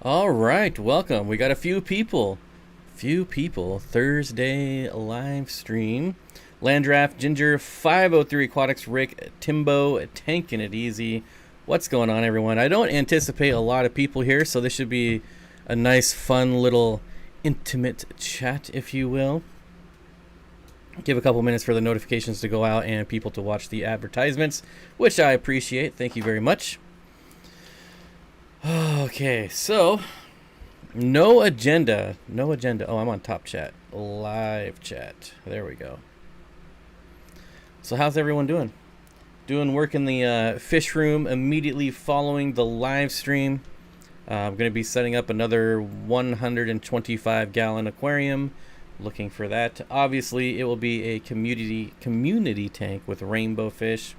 All right, welcome. We got a few people. Thursday live stream. Landraft, Ginger, 503 Aquatics, Rick, Timbo, tanking it easy. What's going on, everyone? I don't anticipate a lot of people here, so this should be a nice, fun little intimate chat, if you will. Give a couple minutes for the notifications to go out and people to watch the advertisements, which I appreciate. Thank you very much. Okay, so no agenda. Oh, I'm on top chat, live chat. There we go. So how's everyone doing? Doing work in the fish room immediately following the live stream. I'm going to be setting up another 125-gallon aquarium. Looking for that. Obviously, it will be a community tank with rainbow fish.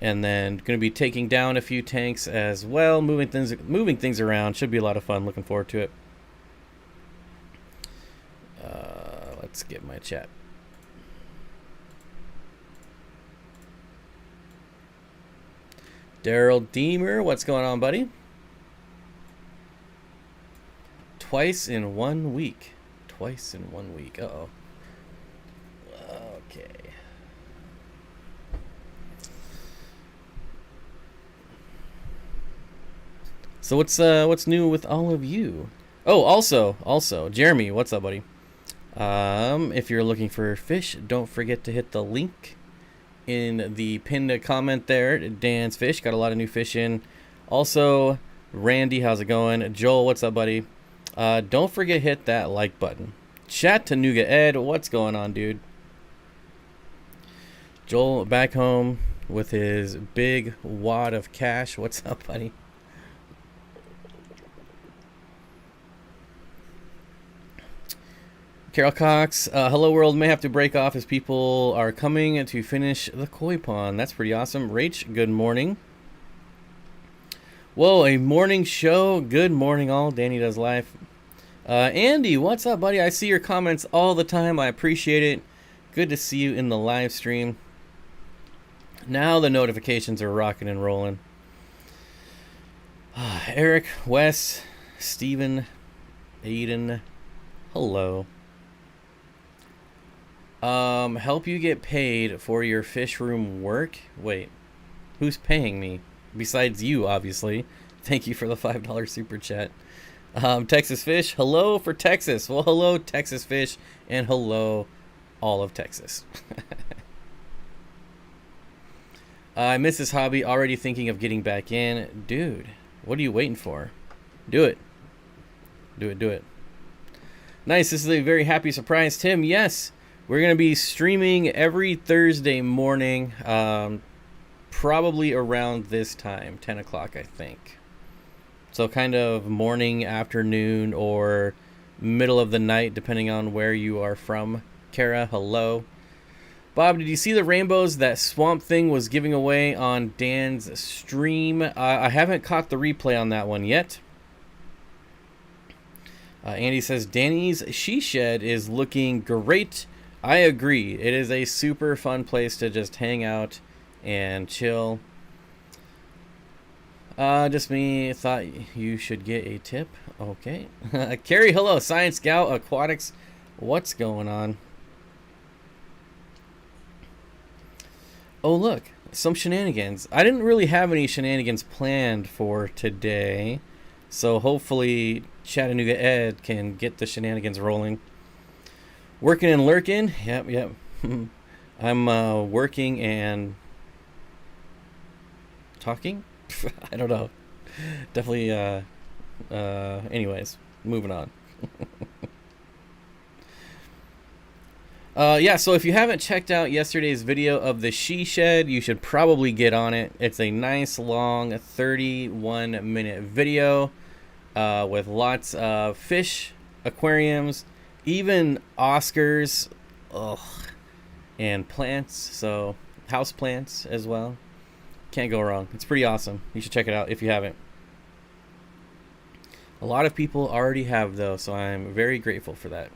And then going to be taking down a few tanks as well, moving things around. Should be a lot of fun. Looking forward to it. Let's get my chat. Daryl Deemer, what's going on, buddy? Twice in 1 week. Uh-oh. Okay. So what's new with all of you? Oh, also, Jeremy, what's up, buddy? If you're looking for fish, don't forget to hit the link in the pinned comment there. Dan's Fish got a lot of new fish in. Also, Randy, how's it going? Joel, what's up, buddy? Don't forget hit that like button. Chattanooga Ed, what's going on, dude? Joel back home with his big wad of cash. What's up, buddy? Carol Cox, hello world, may have to break off as people are coming to finish the koi pond. That's pretty awesome. Rach, good morning. Whoa, a morning show. Good morning all. Danny does live. Andy, what's up, buddy? I see your comments all the time. I appreciate it. Good to see you in the live stream. Now the notifications are rocking and rolling. Eric, Wes, Steven, Aiden, hello. Help you get paid for your fish room work? Wait, who's paying me? Besides you, obviously. Thank you for the $5 super chat. Texas Fish, hello for Texas. Well, hello, Texas Fish, and hello, all of Texas. I miss this hobby, already thinking of getting back in. Dude, what are you waiting for? Do it. Do it. Nice, this is a very happy surprise, Tim. Yes, we're going to be streaming every Thursday morning, probably around this time, 10 o'clock, I think. So kind of morning, afternoon, or middle of the night, depending on where you are from. Kara, hello. Bob, did you see the rainbows that Swamp Thing was giving away on Dan's stream? I haven't caught the replay on that one yet. Andy says, Danny's She Shed is looking great. I agree. It is a super fun place to just hang out and chill. Just me thought you should get a tip. Okay. Carrie, hello. Science Scout Aquatics. What's going on? Oh, look. Some shenanigans. I didn't really have any shenanigans planned for today. So hopefully Chattanooga Ed can get the shenanigans rolling. Working and lurking. Yep. I'm working and talking. I don't know. Definitely. Anyways, moving on. Yeah, so if you haven't checked out yesterday's video of the She Shed, you should probably get on it. It's a nice long 31-minute video with lots of fish, aquariums, even Oscars, and plants, so house plants as well. Can't go wrong. It's pretty awesome. You should check it out if you haven't. A lot of people already have, though, so I'm very grateful for that.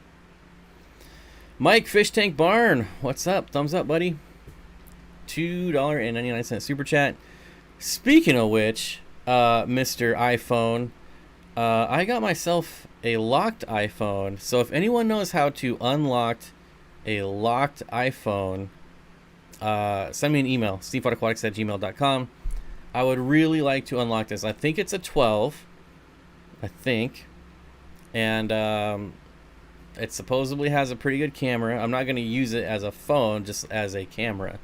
Mike, Fish Tank Barn, what's up? Thumbs up, buddy. $2.99 super chat. Speaking of which, Mr. iPhone, I got myself a locked iPhone. So if anyone knows how to unlock a locked iPhone, send me an email, steenfottaquatics@gmail.com. I would really like to unlock this. I think it's a 12. I think. And it supposedly has a pretty good camera. I'm not going to use it as a phone, just as a camera.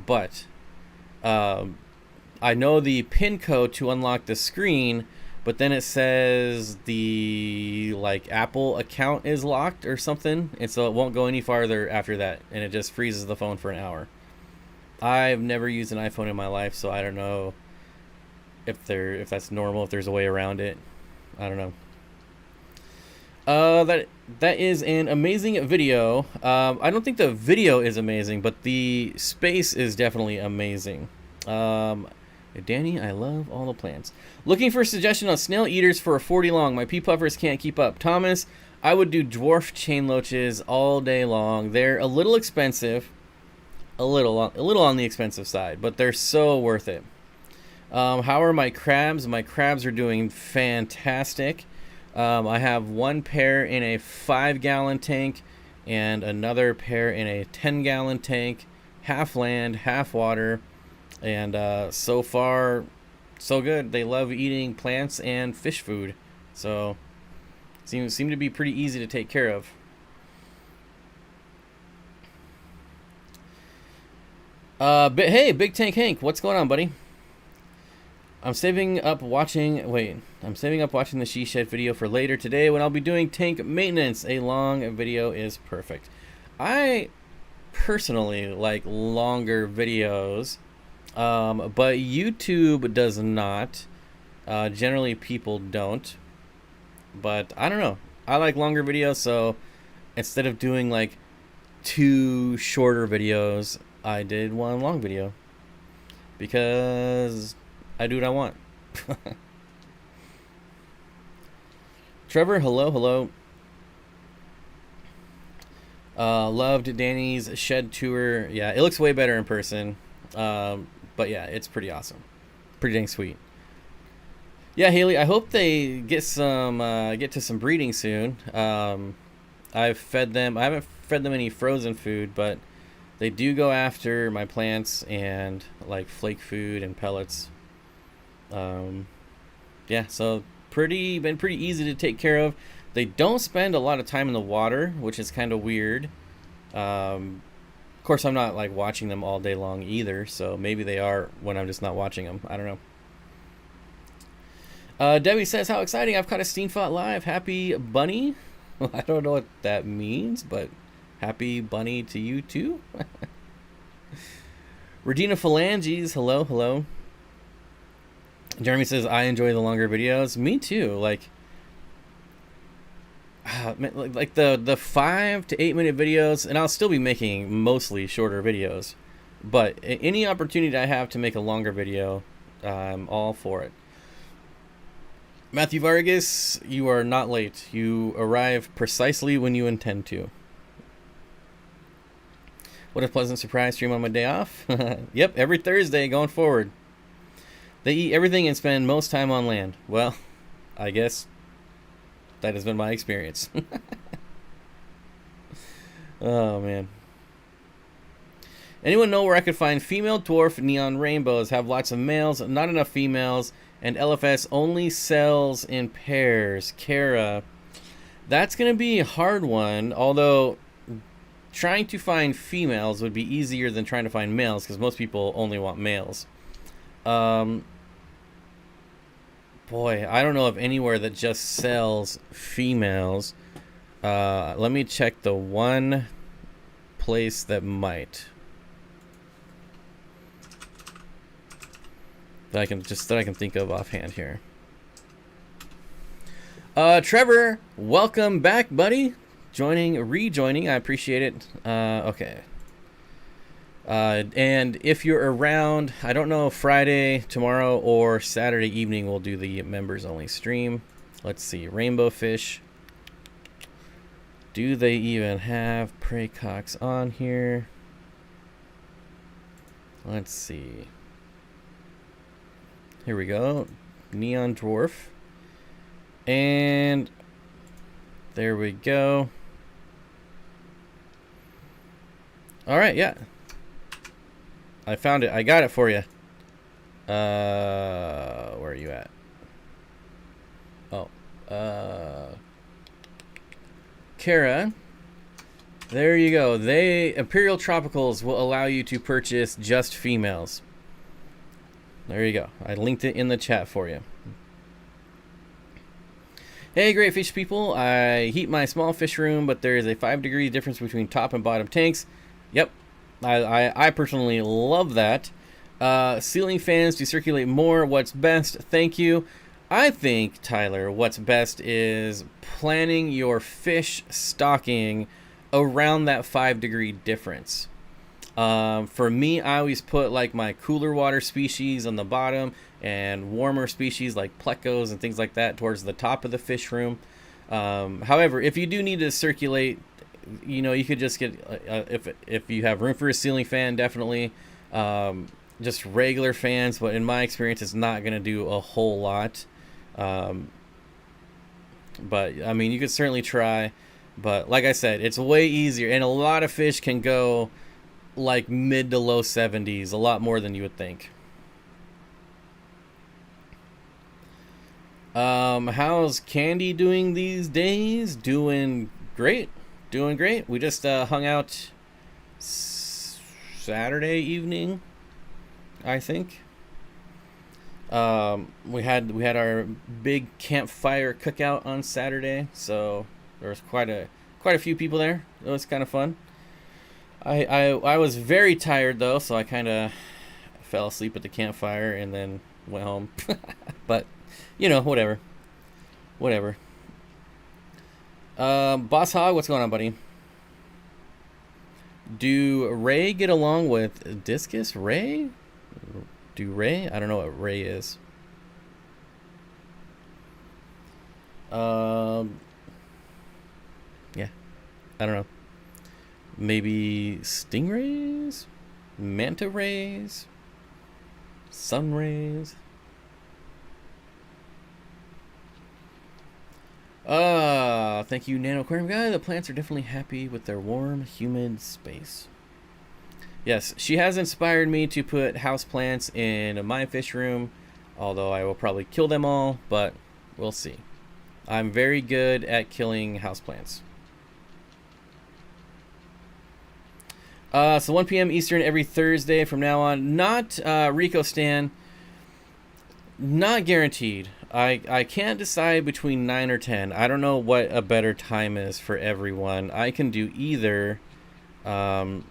But I know the PIN code to unlock the screen, but then it says the Apple account is locked or something, and so it won't go any farther after that, and it just freezes the phone for an hour. I've never used an iPhone in my life, so I don't know if that's normal, if there's a way around it. I don't know. That is an amazing video. I don't think the video is amazing, but the space is definitely amazing. Danny, I love all the plants. Looking for a suggestion on snail eaters for a 40 long. My pea puffers can't keep up. Thomas, I would do dwarf chain loaches all day long. They're a little expensive, a little on the expensive side, but they're so worth it. How are my crabs? My crabs are doing fantastic. I have one pair in a 5-gallon tank and another pair in a 10-gallon tank, half land, half water, and so far, so good. They love eating plants and fish food, so seem to be pretty easy to take care of. But hey, Big Tank Hank, what's going on, buddy? I'm saving up watching the She Shed video for later today when I'll be doing tank maintenance. A long video is perfect. I personally like longer videos, but YouTube does not. Generally, people don't. But I don't know. I like longer videos, so instead of doing like 2 shorter videos, I did 1 long video because I do what I want. Trevor, hello. Loved Danny's shed tour. Yeah, it looks way better in person. But yeah, it's pretty awesome. Pretty dang sweet. Yeah, Haley, I hope they get to some breeding soon. I've fed them. I haven't fed them any frozen food, but they do go after my plants and like flake food and pellets. Yeah, so been pretty easy to take care of. They don't spend a lot of time in the water, which is kind of weird. Of course, I'm not like watching them all day long either, so maybe they are when I'm just not watching them. I don't know. Debbie says, how exciting, I've caught a Steenfott live. Happy bunny. I don't know what that means, but happy bunny to you too. Regina Phalanges, hello. Jeremy says, I enjoy the longer videos. Me too. Like the 5 to 8 minute videos, and I'll still be making mostly shorter videos, but any opportunity I have to make a longer video, I'm all for it. Matthew Vargas, you are not late. You arrive precisely when you intend to. What a pleasant surprise stream on my day off. Yep, every Thursday going forward. They eat everything and spend most time on land. Well, I guess that has been my experience. Oh, man. Anyone know where I could find female dwarf neon rainbows? Have lots of males, not enough females, and LFS only sells in pairs. Kara. That's going to be a hard one, although trying to find females would be easier than trying to find males, because most people only want males. Boy, I don't know of anywhere that just sells females. Let me check the one place that might. That I can think of offhand here. Trevor, welcome back, buddy. Rejoining, I appreciate it. Okay. And if you're around, I don't know, Friday, tomorrow, or Saturday evening, we'll do the members only stream. Let's see, rainbow fish. Do they even have prey cocks on here? Let's see. Here we go. Neon dwarf. And there we go. All right, yeah. I found it. I got it for you. Where are you at? Oh, Kara. There you go. Imperial Tropicals will allow you to purchase just females. There you go. I linked it in the chat for you. Hey, great fish people. I heat my small fish room, but there is a 5-degree difference between top and bottom tanks. Yep. I personally love that. Ceiling fans to circulate more. What's best? Thank you. I think, Tyler, what's best is planning your fish stocking around that 5-degree difference. For me, I always put like my cooler water species on the bottom and warmer species like plecos and things like that towards the top of the fish room. However, if you do need to circulate, you know, you could just get, if you have room for a ceiling fan, definitely just regular fans. But in my experience, it's not going to do a whole lot. But I mean, you could certainly try. But like I said, it's way easier, and a lot of fish can go like mid to low 70s, a lot more than you would think. How's Candy doing these days? Doing great. We just hung out Saturday evening, I think. We had our big campfire cookout on Saturday, so there was quite a few people there. It was kind of fun. I was very tired though, so I kind of fell asleep at the campfire and then went home. But you know, whatever. Boss Hog, what's going on, buddy? Do Ray get along with Discus? Ray? I don't know what Ray is. Yeah, I don't know. Maybe stingrays? Manta rays? Sun rays? Thank you, Nano Aquarium guy. The plants are definitely happy with their warm, humid space. Yes, she has inspired me to put houseplants in my fish room, although I will probably kill them all, but we'll see. I'm very good at killing houseplants. So 1 p.m. Eastern every Thursday from now on. Not Rico Stan. Not guaranteed. I can't decide between 9 or 10. I don't know what a better time is for everyone. I can do either. And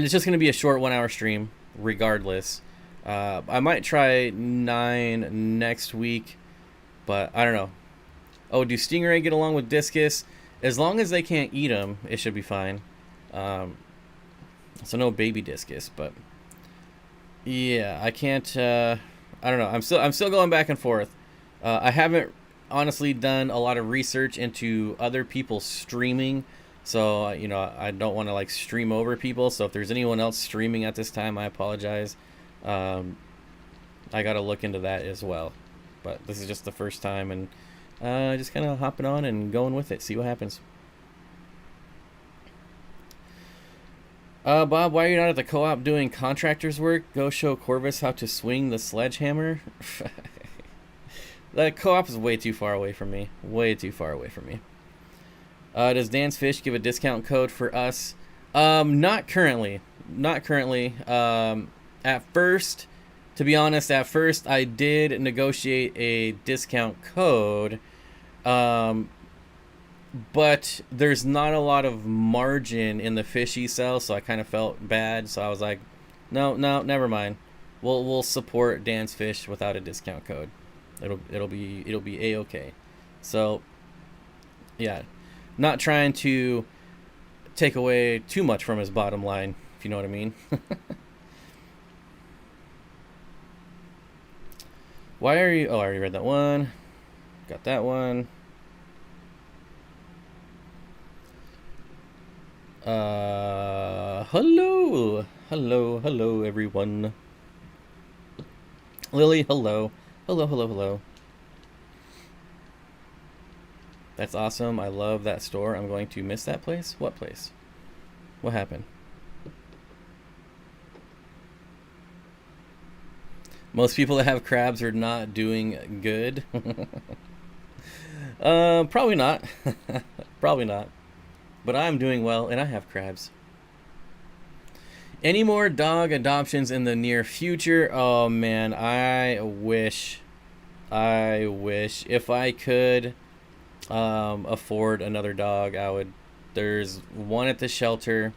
it's just going to be a short 1-hour stream, regardless. I might try 9 next week, but I don't know. Oh, do stingray get along with discus? As long as they can't eat them, it should be fine. So no baby discus, but yeah, I can't. I don't know. I'm still going back and forth. I haven't honestly done a lot of research into other people streaming, so you know, I don't want to like stream over people. So if there's anyone else streaming at this time, I apologize. I got to look into that as well. But this is just the first time, and just kind of hopping on and going with it. See what happens. Bob, why are you not at the co-op doing contractors work? Go show Corvus how to swing the sledgehammer. The co-op is way too far away from me. Does Dan's Fish give a discount code for us? Not currently. At first, to be honest, I did negotiate a discount code. But there's not a lot of margin in the fish he sells, so I kind of felt bad. So I was like, no, never mind. We'll support Dan's Fish without a discount code. It'll be a-okay. So yeah, not trying to take away too much from his bottom line, if you know what I mean. Why are you? Oh, I already read that one. Got that one. Hello everyone. Lily, hello. That's awesome. I love that store. I'm going to miss that place. What place? What happened? Most people that have crabs are not doing good. Probably not. Probably not. But I'm doing well, and I have crabs. Any more dog adoptions in the near future? Oh man, I wish if I could afford another dog, I would. There's one at the shelter.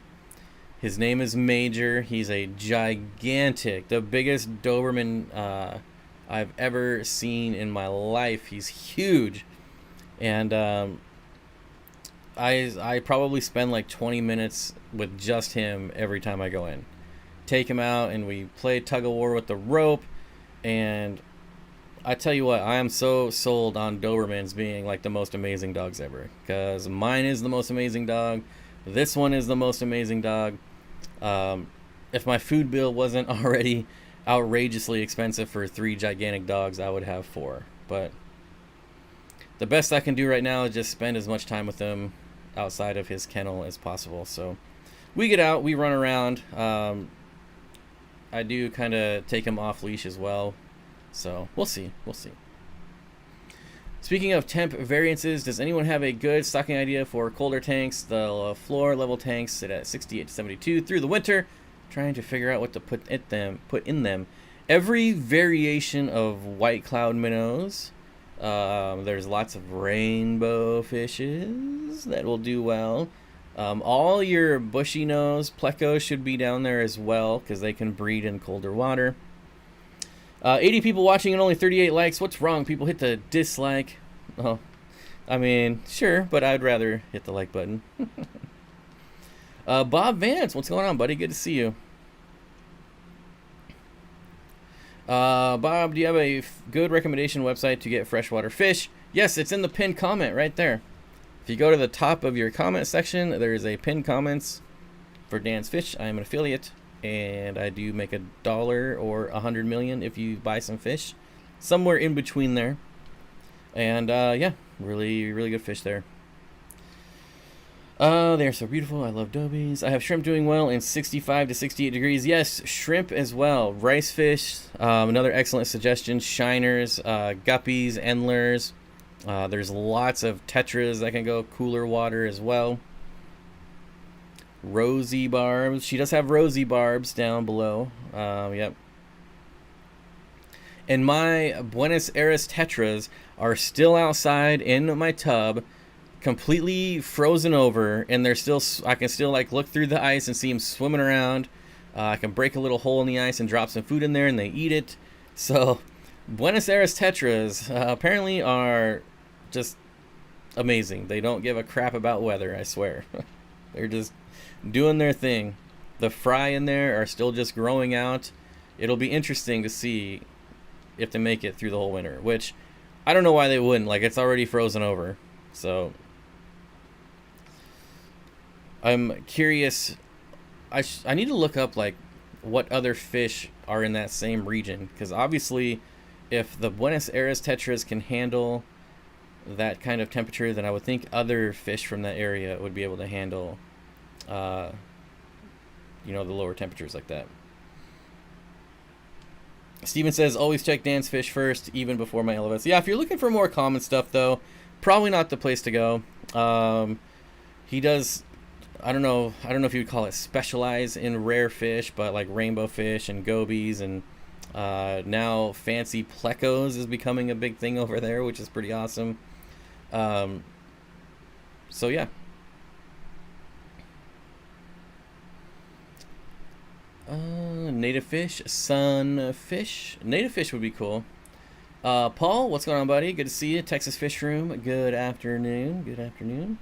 His name is Major. He's a gigantic, the biggest Doberman I've ever seen in my life. He's huge, and I probably spend like 20 minutes with just him every time I go in. Take him out and we play tug of war with the rope, and I tell you what, I am so sold on Dobermans being like the most amazing dogs ever, because mine is the most amazing dog. This one is the most amazing dog. If my food bill wasn't already outrageously expensive for 3 gigantic dogs, I would have 4. But the best I can do right now is just spend as much time with him outside of his kennel as possible. So we get out, we run around. I do kind of take him off leash as well. So we'll see. Speaking of temp variances, does anyone have a good stocking idea for colder tanks? The floor level tanks sit at 68 to 72 through the winter. Trying to figure out what to put in them. Every variation of white cloud minnows. There's lots of rainbow fishes that will do well. All your bushy nose plecos should be down there as well, because they can breed in colder water. 80 people watching and only 38 likes. What's wrong? People hit the dislike. Oh, I mean, sure, but I'd rather hit the like button. Bob Vance, what's going on, buddy? Good to see you. Bob, do you have a good recommendation website to get freshwater fish? Yes, it's in the pinned comment right there. If you go to the top of your comment section, there is a pinned comments for Dan's Fish. I am an affiliate, and I do make $1 or 100 million if you buy some fish, somewhere in between there. And yeah, really good fish there. They're so beautiful. I love dobies. I have shrimp doing well in 65 to 68 degrees. Yes, shrimp as well. Rice fish, another excellent suggestion. Shiners, guppies, endlers. There's lots of tetras that can go cooler water as well. Rosy barbs. She does have rosy barbs down below. Yep. And my Buenos Aires tetras are still outside in my tub, completely frozen over, and they're still. I can still like look through the ice and see them swimming around. I can break a little hole in the ice and drop some food in there, and they eat it. So, Buenos Aires tetras apparently are just amazing. They don't give a crap about weather, I swear. They're just doing their thing. The fry in there are still just growing out. It'll be interesting to see if they make it through the whole winter, which I don't know why they wouldn't. Like, it's already frozen over. So I'm curious. I need to look up like what other fish are in that same region, because obviously if the Buenos Aires tetras can handle that kind of temperature, then I would think other fish from that area would be able to handle the lower temperatures like that. Steven says, always check Dan's Fish first, even before my elevates. Yeah, if you're looking for more common stuff, though, probably not the place to go. He does, I don't know if you would call it specialize in rare fish, but like rainbow fish and gobies, and now fancy plecos is becoming a big thing over there, which is pretty awesome. So yeah. Native fish, sunfish. Native fish would be cool. Paul, what's going on, buddy? Good to see you. Texas Fish Room. Good afternoon. Good afternoon.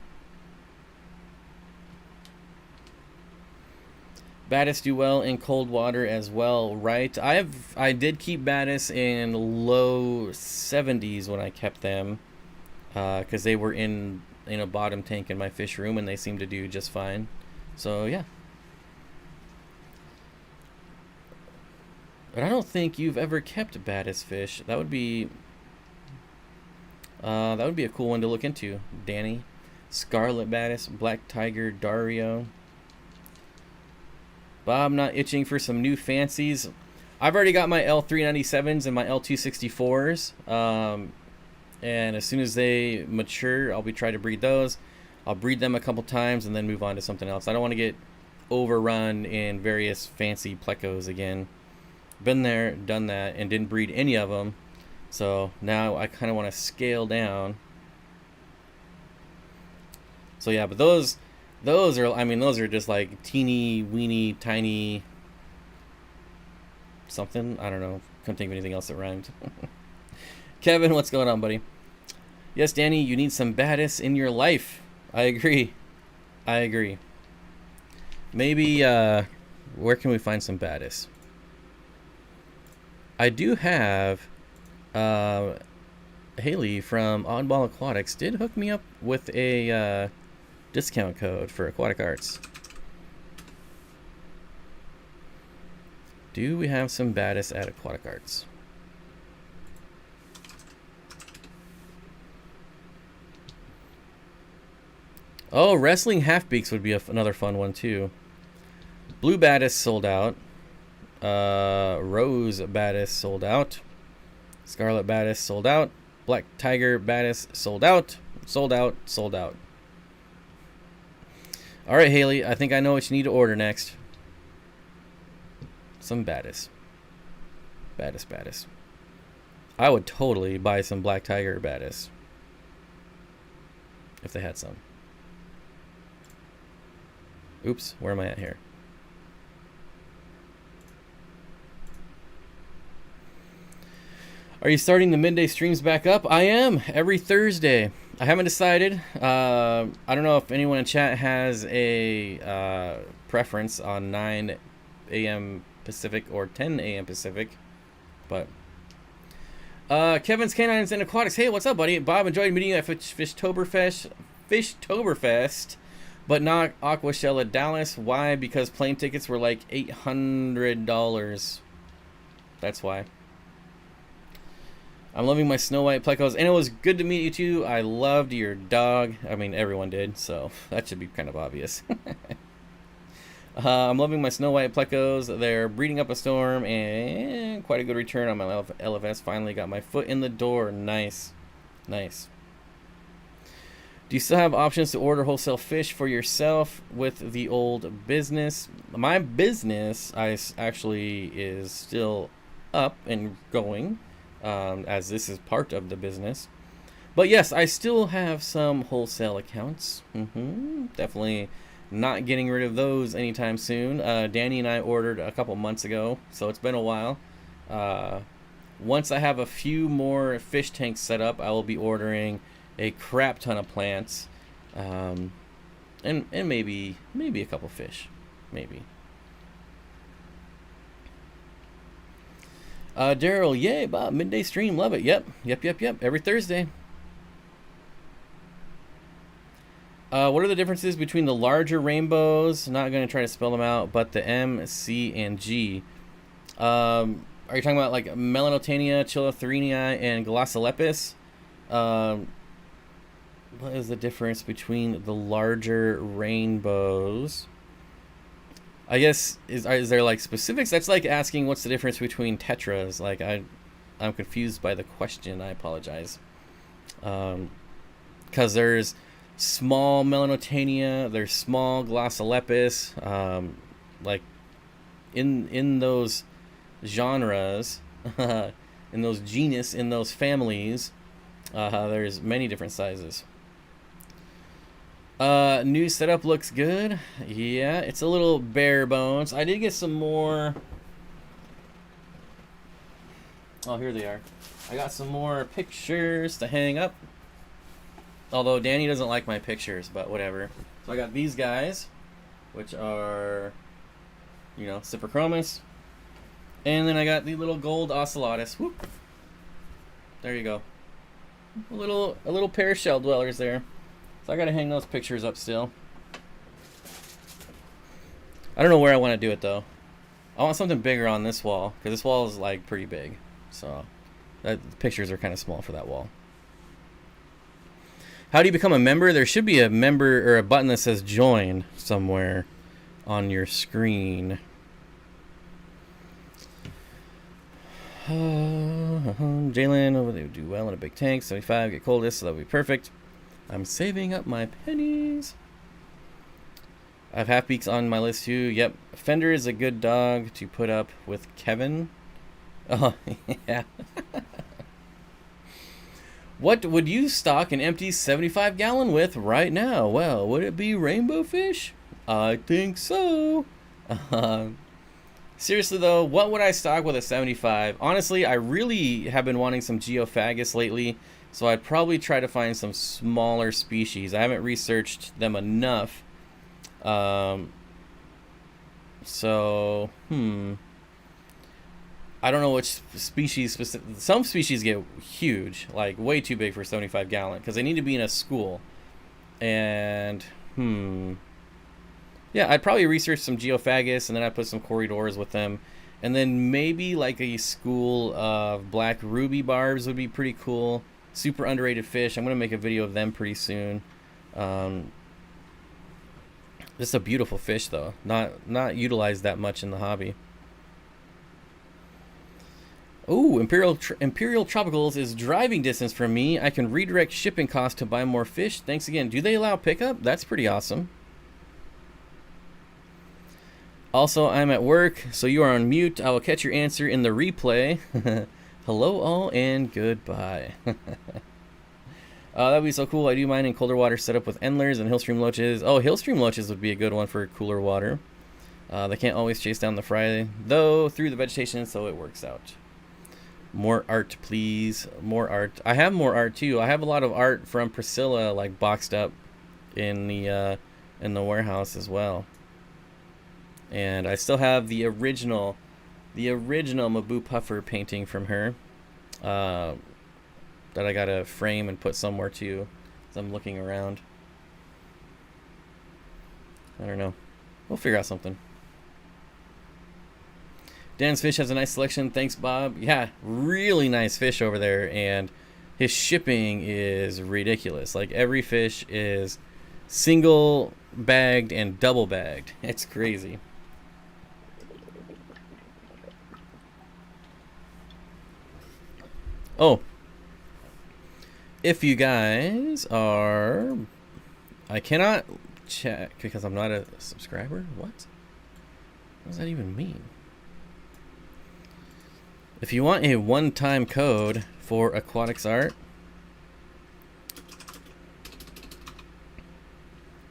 Batis do well in cold water as well, right? I did keep Batis in low 70s when I kept them, because they were in a bottom tank in my fish room, and they seemed to do just fine. So yeah. But I don't think you've ever kept Batis fish. That would be That would be a cool one to look into. Danny, Scarlet Baddis, Black Tiger, Dario. Bob not itching for some new fancies. I've already got my L397s and my L264s. And as soon as they mature, I'll be trying to breed those. I'll breed them a couple times and then move on to something else. I don't want to get overrun in various fancy plecos again. Been there, done that, and didn't breed any of them. So now I kind of want to scale down. So yeah, but those are, I mean, those are just like teeny weeny tiny something. I don't know. Couldn't think of anything else that rhymed. Kevin, what's going on, buddy? Yes, Danny, you need some Baddis in your life. I agree. I agree. Maybe, where can we find some Baddis? I do have, Haley from Oddball Aquatics did hook me up with a, discount code for Aquatic Arts. Do we have some Baddis at Aquatic Arts? Oh, Wrestling Half-Beaks would be another fun one too. Blue Baddis sold out. Rose Baddis sold out. Scarlet Baddis sold out. Black Tiger Baddis sold out. Sold out. Sold out. All right, Haley. I think I know what you need to order next. Some Baddis. Baddis. I would totally buy some Black Tiger Baddis if they had some. Oops, where am I at here? Are you starting the midday streams back up? I am, every Thursday. I haven't decided. I don't know if anyone in chat has a preference on 9 a.m. Pacific or 10 a.m. Pacific, but Kevin's Canines and Aquatics. Hey, what's up, buddy? Bob, enjoyed meeting you at Fishtoberfest, but not Aqua Shell at Dallas. Why? Because plane tickets were like $800. That's why. I'm loving my Snow White plecos, and it was good to meet you too. I loved your dog. I mean, everyone did, so that should be kind of obvious. I'm loving my Snow White plecos. They're breeding up a storm, and quite a good return on my LFS. Finally got my foot in the door. Nice. Nice. Do you still have options to order wholesale fish for yourself with the old business? My business actually is still up and going, as this is part of the business. But yes, I still have some wholesale accounts. Definitely not getting rid of those anytime soon. Danny and I ordered a couple months ago, so it's been a while. Once I have a few more fish tanks set up, I will be ordering a crap ton of plants, and maybe a couple fish, maybe. Daryl, yay, Bob, midday stream, love it. Yep, every Thursday. What are the differences between the larger rainbows? Not going to try to spell them out, but the M, C, and G. Are you talking about like Melanotania, Chilothrenia, and Glossolepis? What is the difference between the larger rainbows? I guess, is there like specifics? That's like asking what's the difference between tetras. Like, I'm confused by the question. I apologize. Because there's small Melanotania, there's small Glossolepis. Like, in those genres, in those genus, in those families, there's many different sizes. New setup looks good. Yeah, it's a little bare bones. I did get some more. Oh, here they are. I got some more pictures to hang up. Although Danny doesn't like my pictures, but whatever. So I got these guys, which are, you know, Cyprichromis. And then I got the little gold ocellatus. Whoop. There you go. A little pair of shell dwellers there. So I gotta hang those pictures up still. I don't know where I want to do it though. I want something bigger on this wall, because this wall is like pretty big. So the pictures are kind of small for that wall. How do you become a member? There should be a member or a button that says join somewhere on your screen. Jalen, they would do well in a big tank. 75, get coldest, so that would be perfect. I'm saving up my pennies. I have half beaks on my list too. Yep, Fender is a good dog to put up with Kevin. Oh, yeah. What would you stock an empty 75-gallon with right now? Well, would it be rainbow fish? I think so. Seriously though, what would I stock with a 75? Honestly, I really have been wanting some geophagus lately, so I'd probably try to find some smaller species. I haven't researched them enough. I don't know which species specific. Some species get huge, like way too big for 75-gallon, because they need to be in a school. And yeah, I'd probably research some geophagus, and then I'd put some corridors with them, and then maybe like a school of black ruby barbs would be pretty cool. Super underrated fish. I'm gonna make a video of them pretty soon. Just a beautiful fish though, not utilized that much in the hobby. Ooh, Imperial Tropicals is driving distance from me. I can redirect shipping costs to buy more fish. Thanks again. Do they allow pickup? That's pretty awesome. Also, I'm at work, so you are on mute. I will catch your answer in the replay. Hello all and goodbye. That'd be so cool. I do mine in colder water setup with endlers and hillstream loaches. Oh, hillstream loaches would be a good one for cooler water. They can't always chase down the fry, though, through the vegetation, so it works out. More art, please. More art. I have more art too. I have a lot of art from Priscilla, like boxed up in the warehouse as well. And I still have the original Mabu Puffer painting from her that I gotta frame and put somewhere too, as I'm looking around. I don't know. We'll figure out something. Dan's Fish has a nice selection. Thanks, Bob. Yeah, really nice fish over there, and his shipping is ridiculous. Like, every fish is single bagged and double bagged. It's crazy. Oh, if you guys are... I cannot check because I'm not a subscriber. What does that even mean? If you want a one-time code for Aquatics art,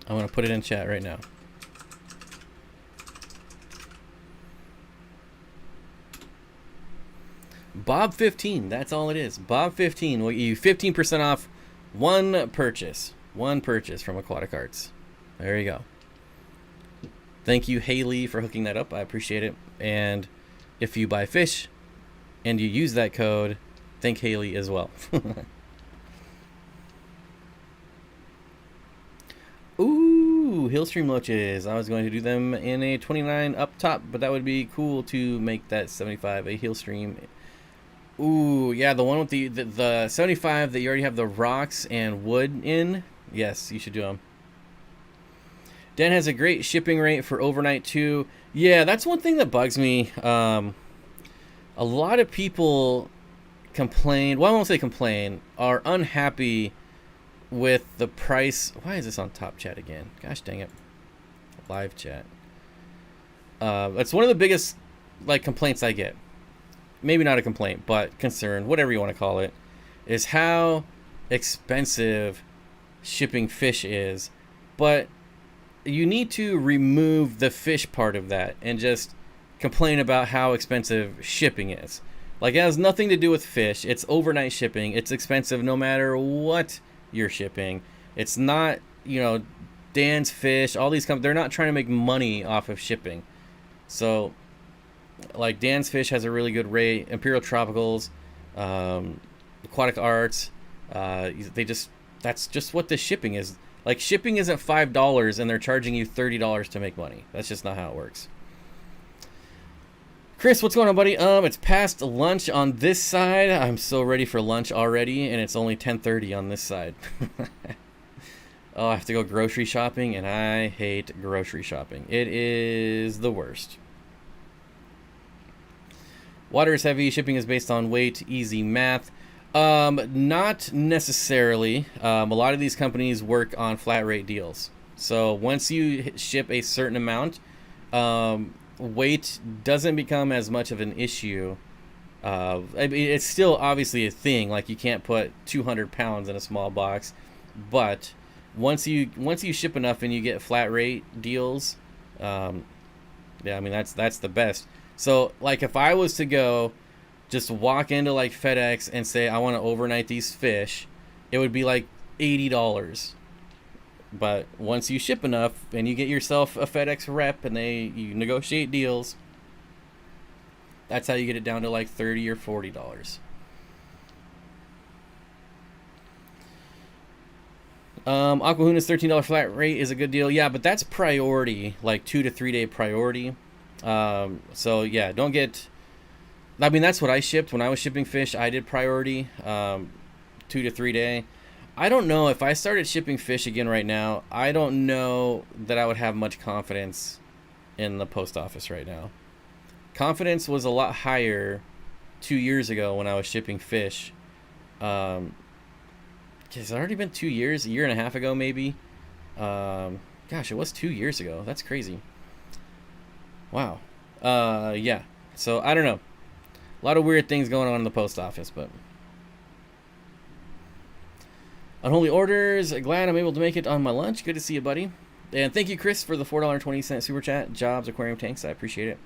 I'm going to put it in chat right now. Bob15, that's all it is. Bob15 will give you 15% off one purchase. One purchase from Aquatic Arts. There you go. Thank you, Haley, for hooking that up. I appreciate it. And if you buy fish and you use that code, thank Haley as well. Ooh, Hillstream Loaches. I was going to do them in a 29 up top, but that would be cool to make that 75 a Hillstream. Ooh, yeah, the one with the 75 that you already have the rocks and wood in. Yes, you should do them. Dan has a great shipping rate for overnight too. Yeah, that's one thing that bugs me. A lot of people complain, well, I won't say complain, are unhappy with the price. Why is this on top chat again? Gosh dang it. Live chat. That's one of the biggest complaints I get. Maybe not a complaint, but concern, whatever you want to call it, is how expensive shipping fish is. But you need to remove the fish part of that and just complain about how expensive shipping is. Like, it has nothing to do with fish. It's overnight shipping. It's expensive no matter what you're shipping. It's not, Dan's Fish, all these companies, they're not trying to make money off of shipping. So, like, Dan's Fish has a really good rate. Imperial Tropicals, Aquatic Arts, that's just what the shipping is. Like, shipping isn't $5 and they're charging you $30 to make money. That's just not how it works. Chris, what's going on, buddy? It's past lunch on this side. I'm so ready for lunch already, and it's only 10:30 on this side. Oh, I have to go grocery shopping, and I hate grocery shopping. It is the worst. Water is heavy. Shipping is based on weight. Easy math. Not necessarily. A lot of these companies work on flat rate deals. So once you ship a certain amount, weight doesn't become as much of an issue. I mean, it's still obviously a thing. Like, you can't put 200 pounds in a small box, but once you ship enough and you get flat rate deals, yeah, I mean, that's the best. So, like, if I was to go just walk into like FedEx and say I want to overnight these fish, it would be like $80. But once you ship enough and you get yourself a FedEx rep and you negotiate deals, that's how you get it down to like $30 or $40. Aquahuna's $13 flat rate is a good deal. Yeah, but that's priority, like 2 to 3 day priority. So yeah, don't get. I mean, that's what I shipped when I was shipping fish. I did priority, 2 to 3 day. I don't know if I started shipping fish again right now. I don't know that I would have much confidence in the post office right now. Confidence was a lot higher 2 years ago when I was shipping fish. Has it already been 2 years? A year and a half ago, maybe? Gosh, it was 2 years ago. That's crazy. Wow. Yeah. So, I don't know. A lot of weird things going on in the post office, but... Unholy orders. Glad I'm able to make it on my lunch. Good to see you, buddy. And thank you, Chris, for the $4.20 super chat. Jobs, aquarium tanks. I appreciate it.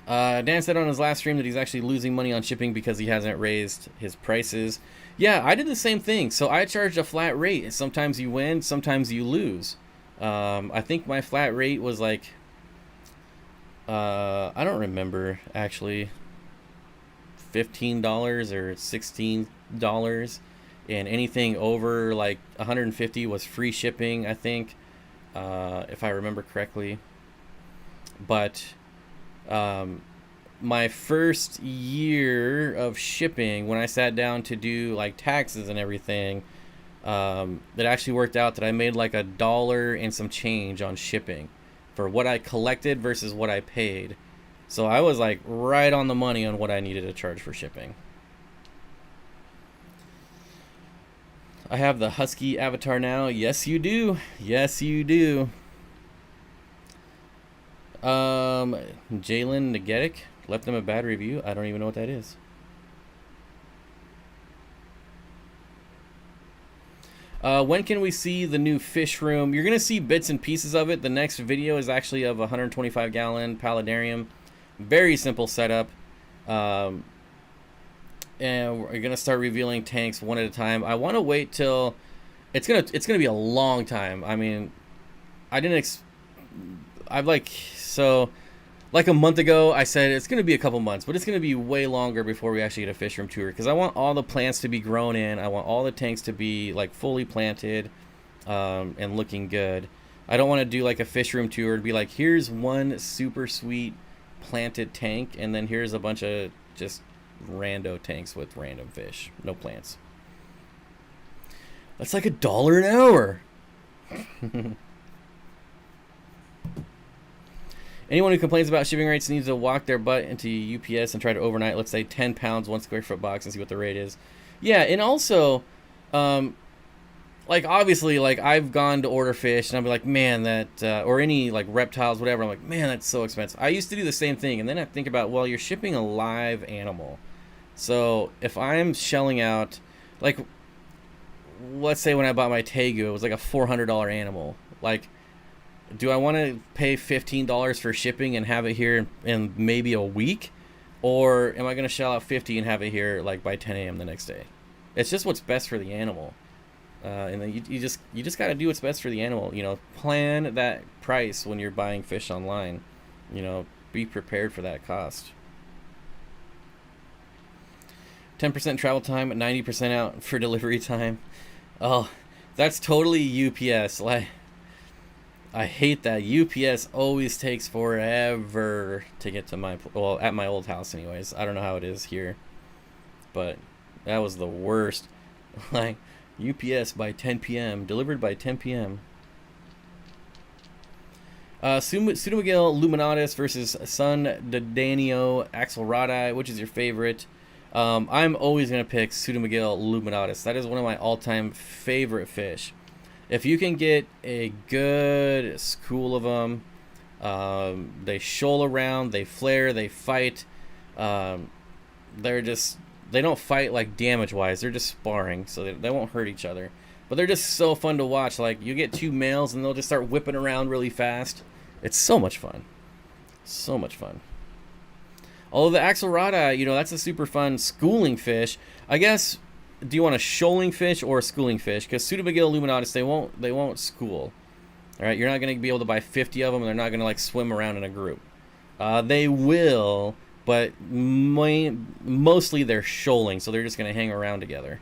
Dan said on his last stream that he's actually losing money on shipping because he hasn't raised his prices. Yeah, I did the same thing. So I charged a flat rate. Sometimes you win, sometimes you lose. I think my flat rate was like... I don't remember, actually. $15 or $16, and anything over like $150 was free shipping, I think, if I remember correctly. But my first year of shipping, when I sat down to do like taxes and everything, it actually worked out that I made like $1 and some change on shipping for what I collected versus what I paid. So I was like right on the money on what I needed to charge for shipping. I have the Husky avatar now. Yes, you do. Yes, you do. Jalen Nagetic left them a bad review. I don't even know what that is. When can we see the new fish room? You're going to see bits and pieces of it. The next video is actually of a 125-gallon paludarium. Very simple setup. And we're going to start revealing tanks one at a time. I want to wait till... It's gonna be a long time. I mean, like a month ago, I said it's going to be a couple months, but it's going to be way longer before we actually get a fish room tour, because I want all the plants to be grown in. I want all the tanks to be like fully planted and looking good. I don't want to do like a fish room tour and be like, here's one super sweet planted tank, and then here's a bunch of just rando tanks with random fish, no plants. That's like $1 an hour. Anyone who complains about shipping rates needs to walk their butt into UPS and try to overnight, let's say 10 pounds, 1 square foot box, and see what the rate is. Yeah, and also, like, obviously, like, I've gone to order fish, and I'll be like, man, that, or any, like, reptiles, whatever, I'm like, man, that's so expensive. I used to do the same thing, and then I think about, well, you're shipping a live animal. So, if I'm shelling out, like, let's say when I bought my Tegu, it was like a $400 animal. Like, do I want to pay $15 for shipping and have it here in maybe a week? Or am I going to shell out $50 and have it here like by 10 a.m. the next day? It's just what's best for the animal. And then you just got to do what's best for the animal. You know, plan that price when you're buying fish online. You know, be prepared for that cost. 10% travel time, 90% out for delivery time. Oh, that's totally UPS. Like, I hate that. UPS always takes forever to get to my... Well, at my old house anyways. I don't know how it is here. But that was the worst. Like, UPS by 10 p.m. Delivered by 10 p.m. Pseudomugil luminatus versus Sun Danio axelrodi. Which is your favorite? I'm always going to pick Pseudomugil luminatus. That is one of my all-time favorite fish. If you can get a good school of them, they shoal around, they flare, they fight. They don't fight like damage-wise. They're just sparring, so they won't hurt each other. But they're just so fun to watch. Like, you get two males, and they'll just start whipping around really fast. It's so much fun. So much fun. Although the axelrodi, you know, that's a super fun schooling fish. I guess, do you want a shoaling fish or a schooling fish? Because Pseudomugil luminatus, they won't school. All right, you're not going to be able to buy 50 of them, and they're not going to, like, swim around in a group. They will, but mostly they're shoaling, so they're just going to hang around together.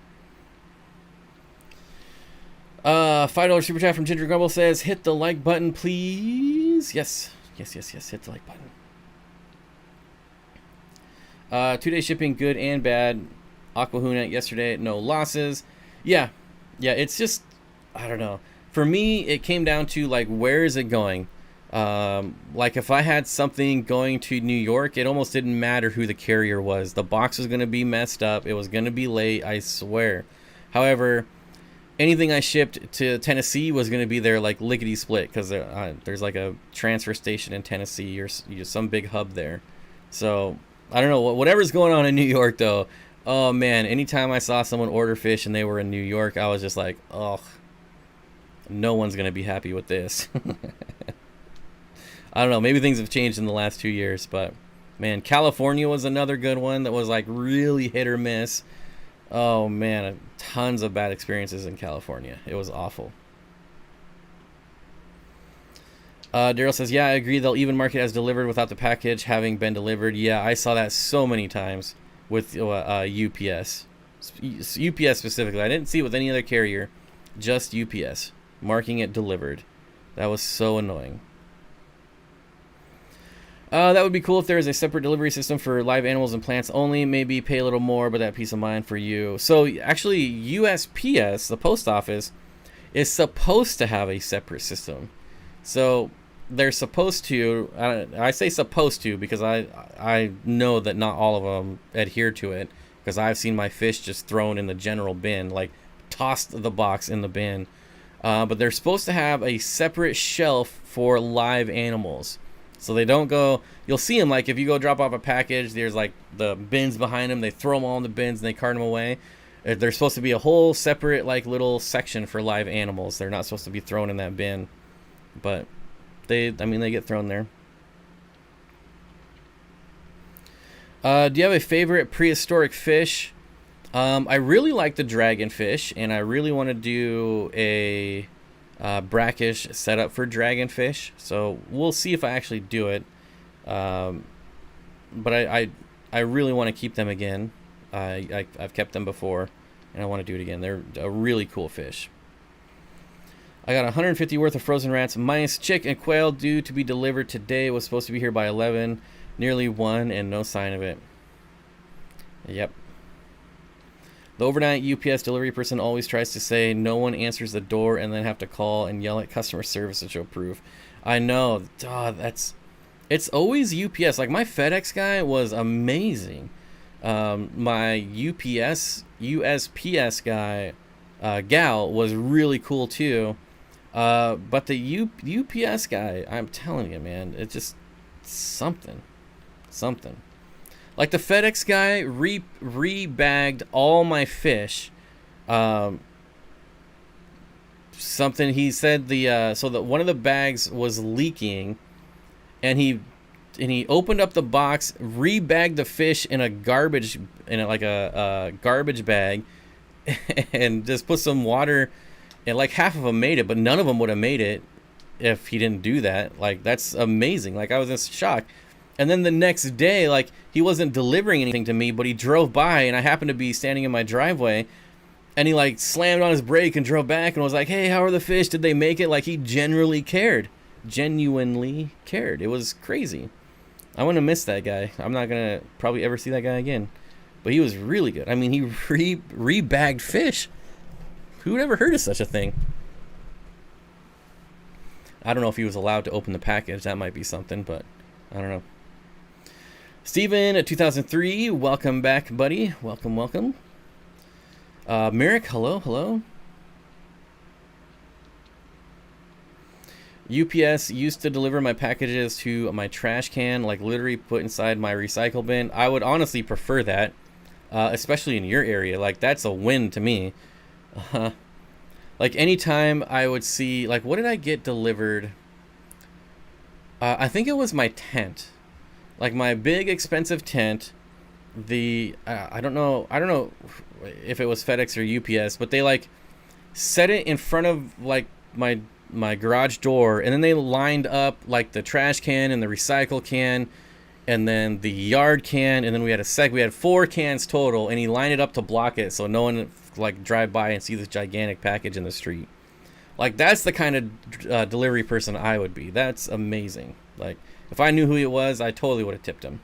$5 super chat from Ginger Grumble says, hit the like button, please. Yes. Hit the like button. 2-day shipping, good and bad. Aquahuna yesterday, no losses. Yeah, it's just, I don't know. For me, it came down to, like, where is it going? Like, if I had something going to New York, it almost didn't matter who the carrier was. The box was going to be messed up. It was going to be late, I swear. However, anything I shipped to Tennessee was going to be there, like, lickety-split, because there's, like, a transfer station in Tennessee or some big hub there. So, I don't know. Whatever's going on in New York, though, oh, man, anytime I saw someone order fish and they were in New York, I was just like, oh, no one's going to be happy with this. I don't know. Maybe things have changed in the last 2 years, but, man, California was another good one that was, like, really hit or miss. Oh, man, tons of bad experiences in California. It was awful. Daryl says, yeah, I agree. They'll even mark it as delivered without the package having been delivered. Yeah, I saw that so many times with UPS. UPS specifically. I didn't see it with any other carrier. Just UPS. Marking it delivered. That was so annoying. That would be cool if there is a separate delivery system for live animals and plants only. Maybe pay a little more, but that peace of mind for you. So, actually, USPS, the post office, is supposed to have a separate system. So, they're supposed to, I say supposed to because I know that not all of them adhere to it, because I've seen my fish just thrown in the general bin, like tossed the box in the bin. But they're supposed to have a separate shelf for live animals. So they don't go, you'll see them, like, if you go drop off a package, there's, like, the bins behind them. They throw them all in the bins and they cart them away. There's supposed to be a whole separate, like, little section for live animals. They're not supposed to be thrown in that bin. But they get thrown there. Do you have a favorite prehistoric fish? I really like the dragonfish, and I really want to do a brackish setup for dragonfish. So we'll see if I actually do it. But I really want to keep them again. I've kept them before, and I want to do it again. They're a really cool fish. I got 150 worth of frozen rats, mice, chick, and quail due to be delivered today. It was supposed to be here by 11, nearly 1, and no sign of it. Yep. The overnight UPS delivery person always tries to say no one answers the door and then have to call and yell at customer service to show proof. I know. It's always UPS. Like, my FedEx guy was amazing. My USPS guy, gal, was really cool too. But the UPS guy, I'm telling you, man, it's just something. Like, the FedEx guy re-bagged all my fish. Something he said so that one of the bags was leaking, and he opened up the box, re-bagged the fish in a garbage bag, and just put some water. And like half of them made it, but none of them would have made it if he didn't do that. Like, that's amazing. Like, I was in shock. And then the next day, like, he wasn't delivering anything to me, but he drove by, and I happened to be standing in my driveway, and he, like, slammed on his brake and drove back and was like, hey, how are the fish? Did they make it? Like, he genuinely cared. It was crazy. I want to miss that guy. I'm not going to probably ever see that guy again. But he was really good. I mean, he re-bagged fish. Who would ever heard of such a thing? I don't know if he was allowed to open the package. That might be something, but I don't know. Steven at 2003, welcome back, buddy. Welcome, welcome. Merrick, hello, hello. UPS used to deliver my packages to my trash can, like literally put inside my recycle bin. I would honestly prefer that, especially in your area. Like, that's a win to me. Like, anytime I would see, like, what did I get delivered? I think it was my tent. Like, my big expensive tent. I don't know if it was FedEx or UPS, but they, like, set it in front of, like, my garage door, and then they lined up like the trash can and the recycle can and then the yard can, and then we had 4 cans total, and he lined it up to block it so no one like drive by and see this gigantic package in the street. Like, that's the kind of delivery person I would be. That's amazing. Like, if I knew who he was, I totally would have tipped him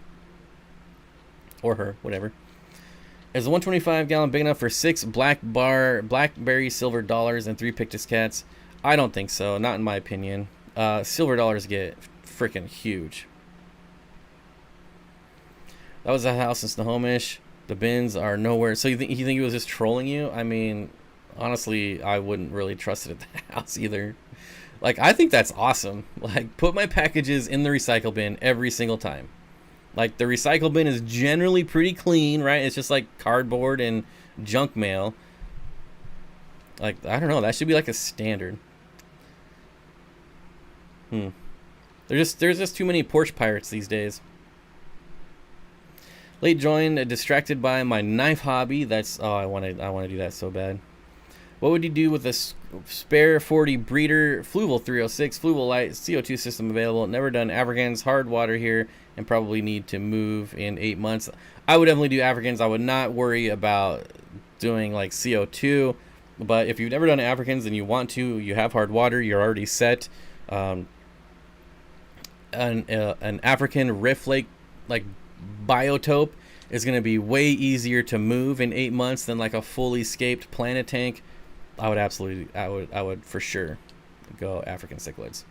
or her, whatever. Is the 125 gallon big enough for 6 blackberry silver dollars and 3 Pictus cats? I don't think so, not in my opinion. Silver dollars get freaking huge. That was a house in Snohomish. The bins are nowhere. So you think he was just trolling you? I mean, honestly, I wouldn't really trust it at the house either. Like, I think that's awesome. Like, put my packages in the recycle bin every single time. Like, the recycle bin is generally pretty clean, right? It's just like cardboard and junk mail. Like, I don't know. That should be like a standard. There's just too many Porsche pirates these days. Late join, distracted by my knife hobby. That's I want to do that so bad. What would you do with a spare 40 breeder Fluval 306 Fluval light CO2 system available? Never done Africans, hard water here, and probably need to move in 8 months. I would definitely do Africans. I would not worry about doing like CO2. But if you've never done Africans and you want to, you have hard water, you're already set. An African Rift Lake like biotope is going to be way easier to move in 8 months than like a fully scaped planet tank. I would for sure go African cichlids.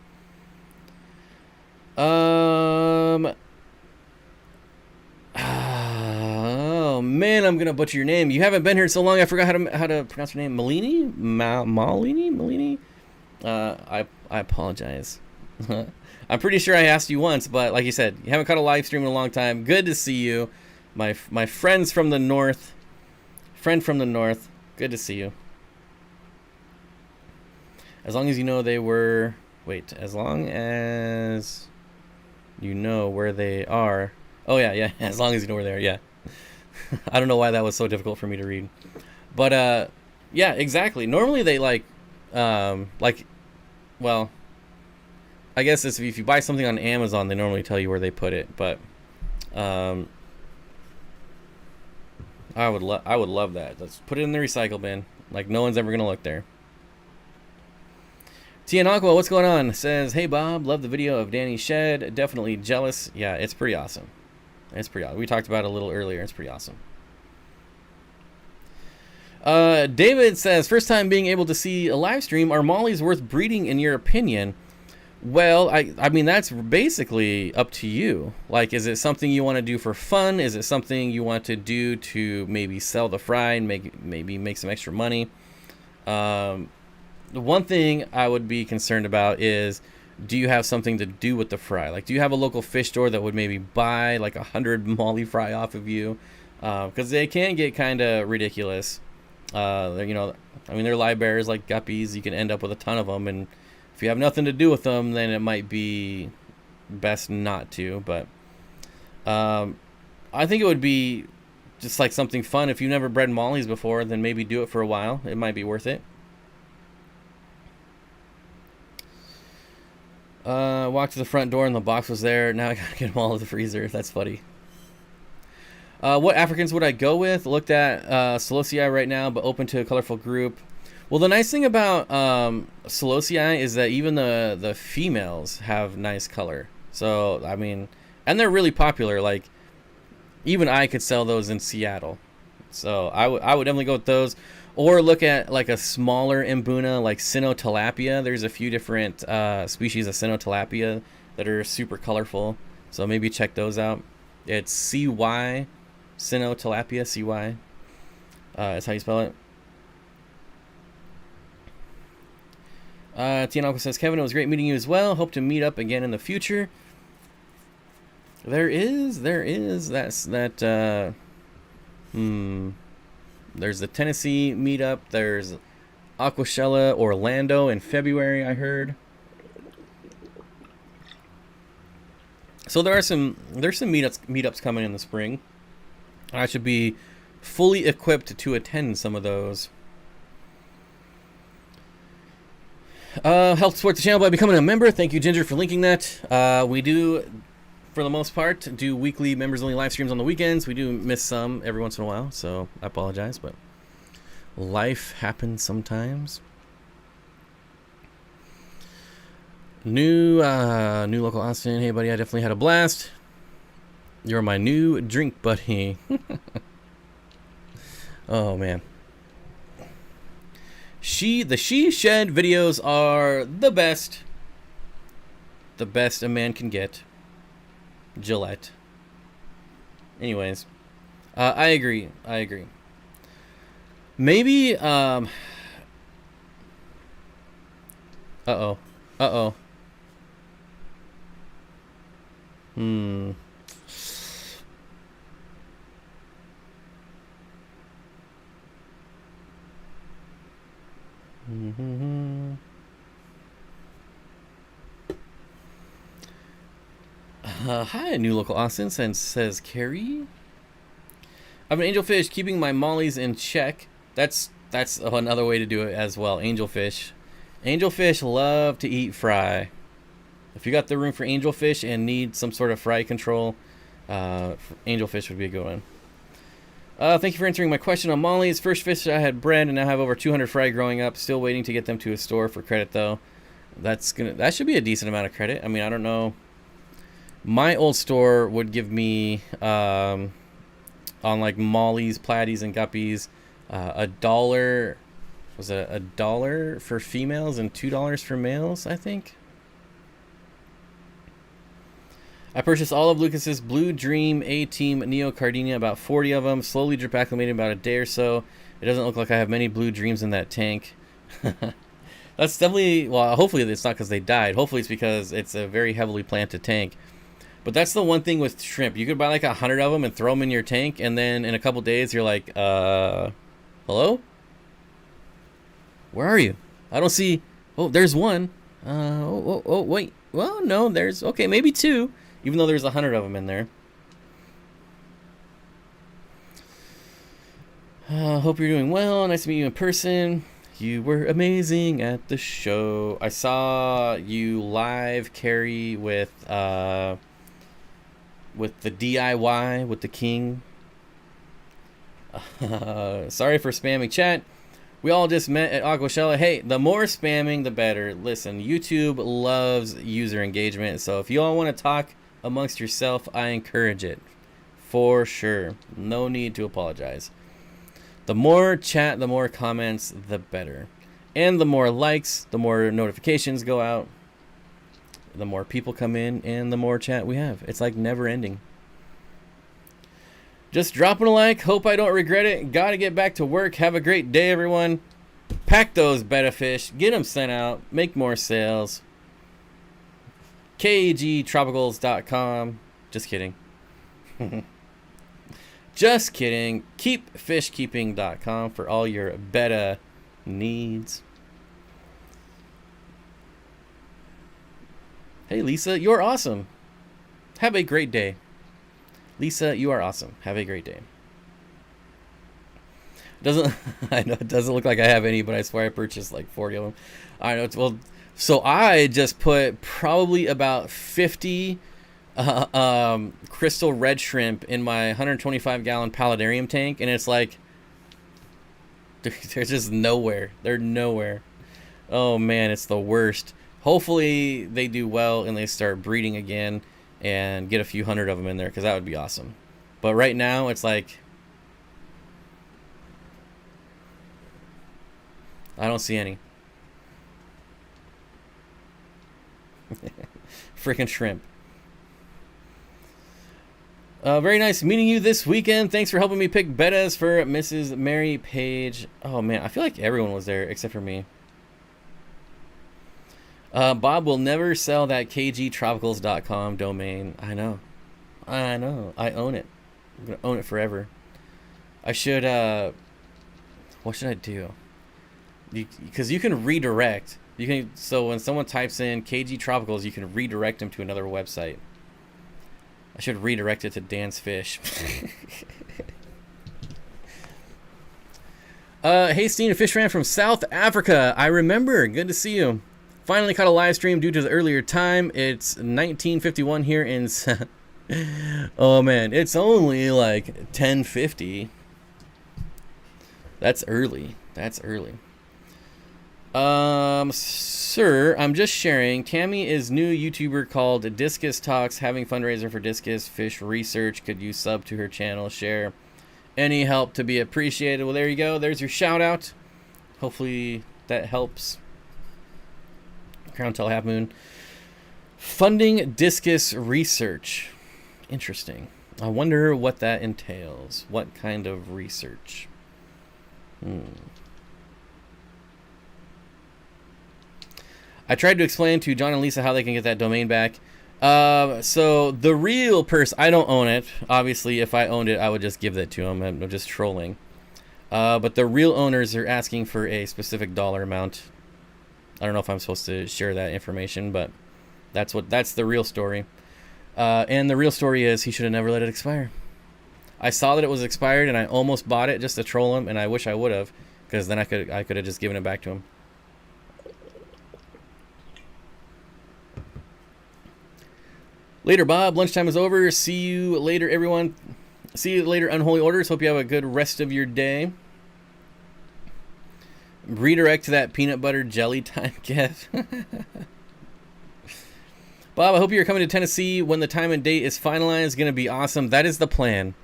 Oh man, I'm gonna butcher your name. You haven't been here so long. I forgot how to pronounce your name. Malini. I apologize. I'm pretty sure I asked you once, but like you said, you haven't caught a live stream in a long time. Good to see you, my friends from the north. Friend from the north. Good to see you. As long as you know they were. Wait. As long as you know where they are. Oh yeah. As long as you know where they are. Yeah. I don't know why that was so difficult for me to read, but yeah, exactly. Normally they well, I guess it's if you buy something on Amazon, they normally tell you where they put it, but I would love that. Let's put it in the recycle bin. Like, no one's ever gonna look there. Tian Aqua, what's going on? Says, hey Bob, love the video of Danny's shed. Definitely jealous. Yeah, it's pretty awesome. It's pretty awesome. We talked about it a little earlier. It's pretty awesome. David says, first time being able to see a live stream. Are mollies worth breeding in your opinion? Well, I mean, that's basically up to you. Like, is it something you want to do for fun? Is it something you want to do to maybe sell the fry and maybe make some extra money? The one thing I would be concerned about is, do you have something to do with the fry? Like, do you have a local fish store that would maybe buy like 100 molly fry off of you? Because they can get kind of ridiculous. You know, I mean, they're live bearers like guppies. You can end up with a ton of them, and if you have nothing to do with them, then it might be best not to. But I think it would be just like something fun. If you've never bred mollies before, then maybe do it for a while. It might be worth it. Walked to the front door and the box was there. Now I gotta get them all to the freezer. That's funny. What Africans would I go with? Looked at Solosii right now, but open to a colorful group. Well, the nice thing about Solosii is that even the females have nice color. So, I mean, and they're really popular. Like, even I could sell those in Seattle. So I would definitely go with those. Or look at like a smaller Mbuna, like Cynotilapia. There's a few different species of Cynotilapia that are super colorful. So maybe check those out. It's CY, Cynotilapia, CY. That's how you spell it. Tianalco says, Kevin, it was great meeting you as well. Hope to meet up again in the future. There is. That's that. There's the Tennessee meetup. There's Aquashella Orlando in February, I heard. So there's some meetups coming in the spring. I should be fully equipped to attend some of those. Help support the channel by becoming a member. Thank you, Ginger, for linking that. We do, for the most part, do weekly members-only live streams on the weekends. We do miss some every once in a while, so I apologize, but life happens sometimes. New local Austin. Hey, buddy, I definitely had a blast. You're my new drink buddy. Oh, man. The She Shed videos are the best. The best a man can get. Gillette. Anyways, I agree. Maybe, uh-oh. Hi, new local Austin, says Carrie. I'm an angelfish, keeping my mollies in check. That's another way to do it as well. Angelfish love to eat fry. If you got the room for angelfish and need some sort of fry control, angelfish would be a good one. Thank you for answering my question on mollies. First fish I had bred and now have over 200 fry growing up. Still waiting to get them to a store for credit though. That should be a decent amount of credit. I mean, I don't know. My old store would give me on like mollies, platies, and guppies $1. Was it $1 for females and $2 for males? I think. I purchased all of Lucas's Blue Dream A-Team Neocardinia, about 40 of them. Slowly drip acclimated in about a day or so. It doesn't look like I have many Blue Dreams in that tank. That's definitely, well, hopefully it's not because they died. Hopefully it's because it's a very heavily planted tank. But that's the one thing with shrimp. You could buy like 100 of them and throw them in your tank, and then in a couple days you're like, hello? Where are you? I don't see. Oh, there's one. Wait. Well, no, there's, okay, maybe two. Even though there's 100 of them in there. Hope you're doing well. Nice to meet you in person. You were amazing at the show. I saw you live, Carrie, with the DIY with the king. Sorry for spamming chat. We all just met at Aquashella. Hey, the more spamming, the better. Listen, YouTube loves user engagement. So if you all want to talk amongst yourself, I encourage it. For sure. No need to apologize. The more chat, the more comments, the better. And the more likes, the more notifications go out. The more people come in, and the more chat we have. It's like never ending. Just dropping a like. Hope I don't regret it. Gotta get back to work. Have a great day, everyone. Pack those betta fish. Get them sent out. Make more sales. KGTropicals.com. Just kidding. Just kidding. KeepFishKeeping.com for all your betta needs. Hey, Lisa, you're awesome. Have a great day. Lisa, you are awesome. Have a great day. I know it doesn't look like I have any, but I swear I purchased like 40 of them. I know. Well, so I just put probably about 50 crystal red shrimp in my 125-gallon paludarium tank, and it's like they're just nowhere. They're nowhere. Oh man, it's the worst. Hopefully they do well and they start breeding again and get a few hundred of them in there, because that would be awesome. But right now it's like I don't see any. Freaking shrimp. Very nice meeting you this weekend. Thanks for helping me pick bettas for Mrs. Mary Page. Oh man, I feel like everyone was there except for me. Bob will never sell that kgtropicals.com domain. I know. I own it. I'm gonna own it forever. I should what should I do? Because you can redirect. So when someone types in KG Tropicals, you can redirect them to another website. I should redirect it to Dan's Fish. Hey, Steen, a fish fan from South Africa. I remember. Good to see you. Finally caught a live stream due to the earlier time. It's 1951 here in... Oh, man. It's only like 10:50. That's early. That's early. Sir, I'm just sharing. Tammy is new YouTuber called Discus Talks, having fundraiser for discus fish research. Could you sub to her channel? Share. Any help to be appreciated. Well, there you go. There's your shout out. Hopefully that helps. Crown Tell Half Moon. Funding discus research. Interesting. I wonder what that entails. What kind of research? I tried to explain to John and Lisa how they can get that domain back. So the real person, I don't own it. Obviously, if I owned it, I would just give that to them. I'm just trolling. But the real owners are asking for a specific dollar amount. I don't know if I'm supposed to share that information, but that's the real story. And the real story is he should have never let it expire. I saw that it was expired, and I almost bought it just to troll him, and I wish I would have, because then I could have just given it back to him. Later, Bob. Lunchtime is over. See you later, everyone. See you later, Unholy Orders. Hope you have a good rest of your day. Redirect to that peanut butter jelly time gift. Bob, I hope you're coming to Tennessee when the time and date is finalized. It's going to be awesome. That is the plan.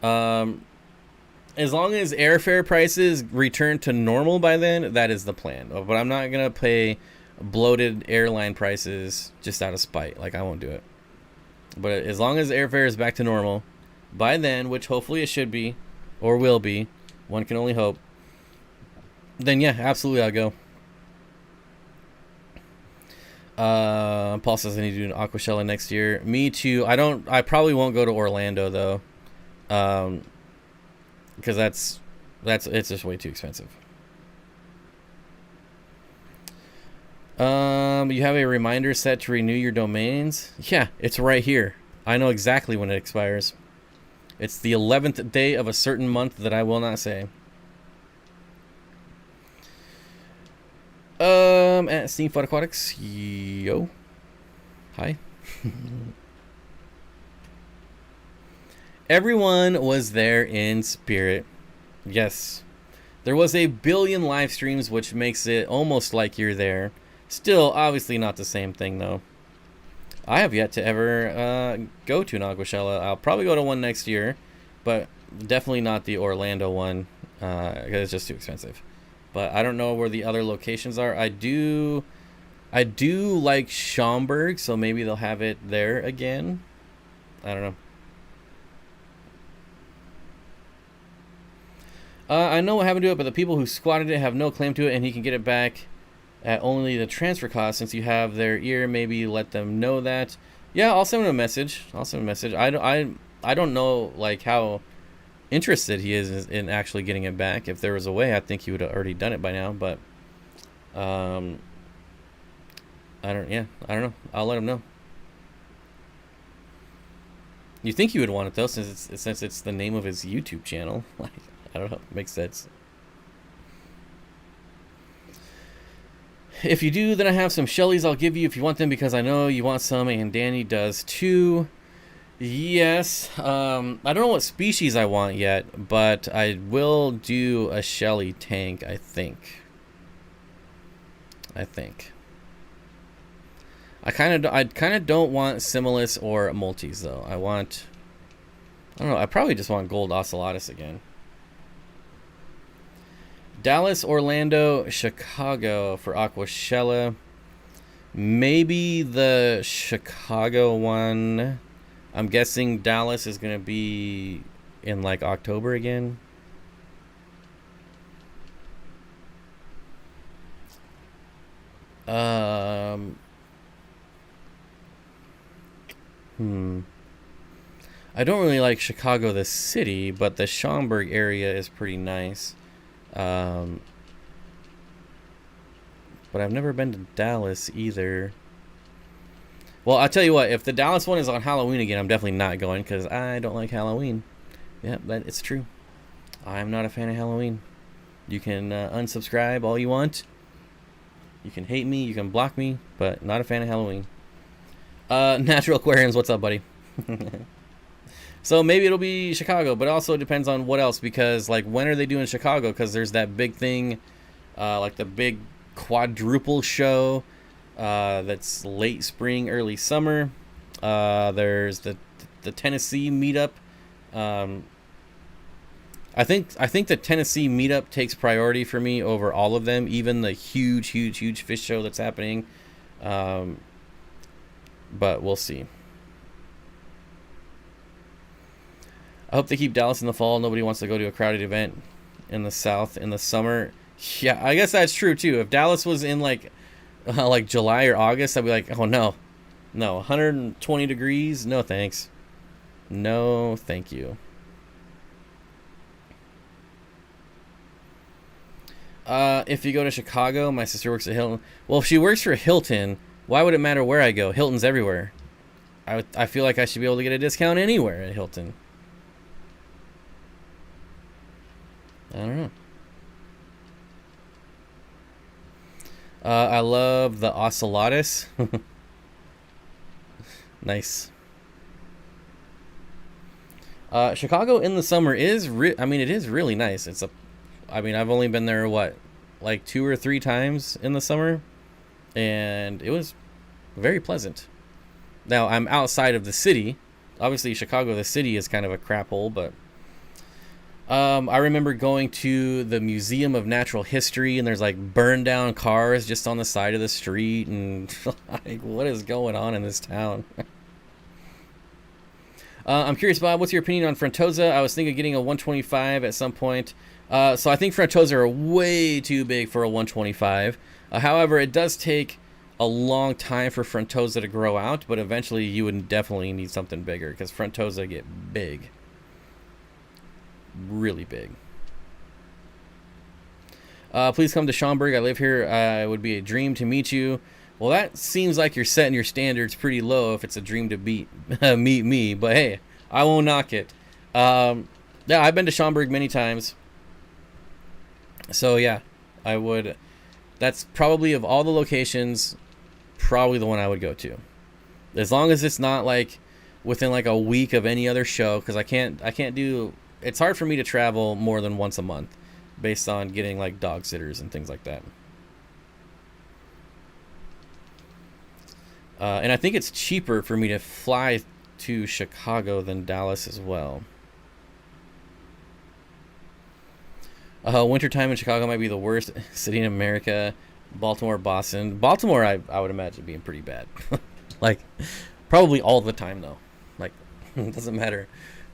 As long as airfare prices return to normal by then, that is the plan. But I'm not going to pay bloated airline prices just out of spite. Like, I won't do it. But as long as airfare is back to normal, by then, which hopefully it should be, or will be, one can only hope, then yeah, absolutely I'll go. Paul says I need to do an Aquashella next year. Me too. I probably won't go to Orlando though. Because it's just way too expensive. You have a reminder set to renew your domains? Yeah, it's right here. I know exactly when it expires. It's the 11th day of a certain month that I will not say. At Steenfott Aquatics. Yo. Hi. Everyone was there in spirit. Yes. There was a billion live streams, which makes it almost like you're there. Still, obviously not the same thing, though. I have yet to ever go to an Aquashella. I'll probably go to one next year, but definitely not the Orlando one, because it's just too expensive. But I don't know where the other locations are. I do like Schaumburg, so maybe they'll have it there again. I don't know. I know what happened to it, but the people who squatted it have no claim to it, and he can get it back at only the transfer cost. Since you have their ear, maybe let them know that. Yeah, I'll send him a message. I don't know like how interested he is in actually getting it back. If there was a way, I think he would have already done it by now. But I don't know. I'll let him know. You think he would want it though, since it's the name of his YouTube channel. Like, I don't know. It makes sense. If you do, then I have some Shellies I'll give you if you want them, because I know you want some, and Danny does too. Yes. I don't know what species I want yet, but I will do a Shelly tank, I think. I kind of don't want Similis or Multis though. I don't know, I probably just want gold ocellatus again. Dallas, Orlando, Chicago for Aquashella. Maybe the Chicago one. I'm guessing Dallas is going to be in like October again. I don't really like Chicago the city, but the Schaumburg area is pretty nice. But I've never been to Dallas either. Well, I'll tell you what, if the Dallas one is on Halloween again, I'm definitely not going because I don't like Halloween. Yeah, it's true. I'm not a fan of Halloween. You can unsubscribe all you want. You can hate me, you can block me, but not a fan of Halloween. Natural Aquariums, what's up, buddy? So maybe it'll be Chicago, but also it depends on what else, because like when are they doing Chicago? Because there's that big thing, like the big quadruple show that's late spring, early summer. There's the Tennessee meetup. I think the Tennessee meetup takes priority for me over all of them, even the huge fish show that's happening. But we'll see. I hope they keep Dallas in the fall. Nobody wants to go to a crowded event in the South in the summer. Yeah, I guess that's true too. If Dallas was in like July or August, I'd be like, oh no, 120 degrees. No thanks. No, thank you. If you go to Chicago, my sister works at Hilton. Well, if she works for Hilton, why would it matter where I go? Hilton's everywhere. I feel like I should be able to get a discount anywhere at Hilton. I don't know. I love the ocellatus. Nice. Chicago in the summer is it is really nice. I've only been there like 2 or 3 times in the summer, and it was very pleasant. Now I'm outside of the city. Obviously, Chicago, the city, is kind of a crap hole, but I remember going to the Museum of Natural History, and there's like burned down cars just on the side of the street, and like, what is going on in this town? I'm curious, Bob, what's your opinion on Frontosa? I was thinking of getting a 125 at some point. So I think Frontosa are way too big for a 125. However, it does take a long time for Frontosa to grow out, but eventually you would definitely need something bigger because Frontosa get big. Really big. Please come to Schaumburg. I live here. It would be a dream to meet you. Well, that seems like you're setting your standards pretty low if it's a dream to meet me. But hey, I won't knock it. Yeah, I've been to Schaumburg many times. So yeah, I would. That's probably, of all the locations, probably the one I would go to. As long as it's not like within like a week of any other show, because I can't do. It's hard for me to travel more than once a month based on getting like dog sitters and things like that. And I think it's cheaper for me to fly to Chicago than Dallas as well. Wintertime in Chicago might be the worst city in America. Baltimore, Boston. Baltimore, I would imagine being pretty bad. Like, probably all the time, though. Like, it doesn't matter.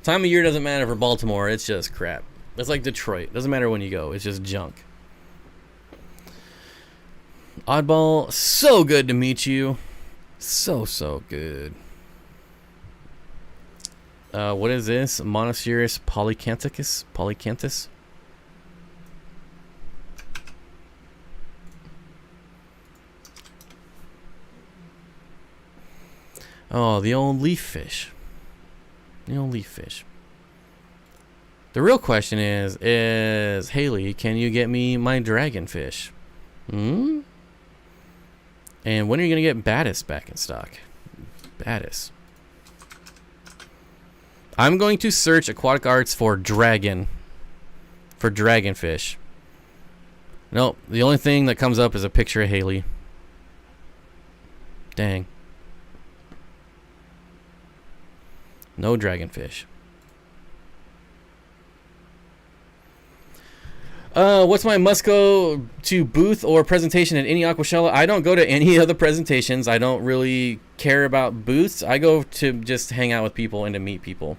Time of year doesn't matter for Baltimore. It's just crap. It's like Detroit. Doesn't matter when you go. It's just junk. Oddball, so good to meet you. So good. What is this? Monoceros polycanthus? Oh, the old leaf fish. The real question is Haley, can you get me my dragonfish? And when are you going to get Battis back in stock? Battis. I'm going to search Aquatic Arts for dragonfish. Nope, the only thing that comes up is a picture of Haley. Dang. No dragonfish. What's my must go to booth or presentation at any Aquashella? I don't go to any of the presentations. I don't really care about booths. I go to just hang out with people and to meet people.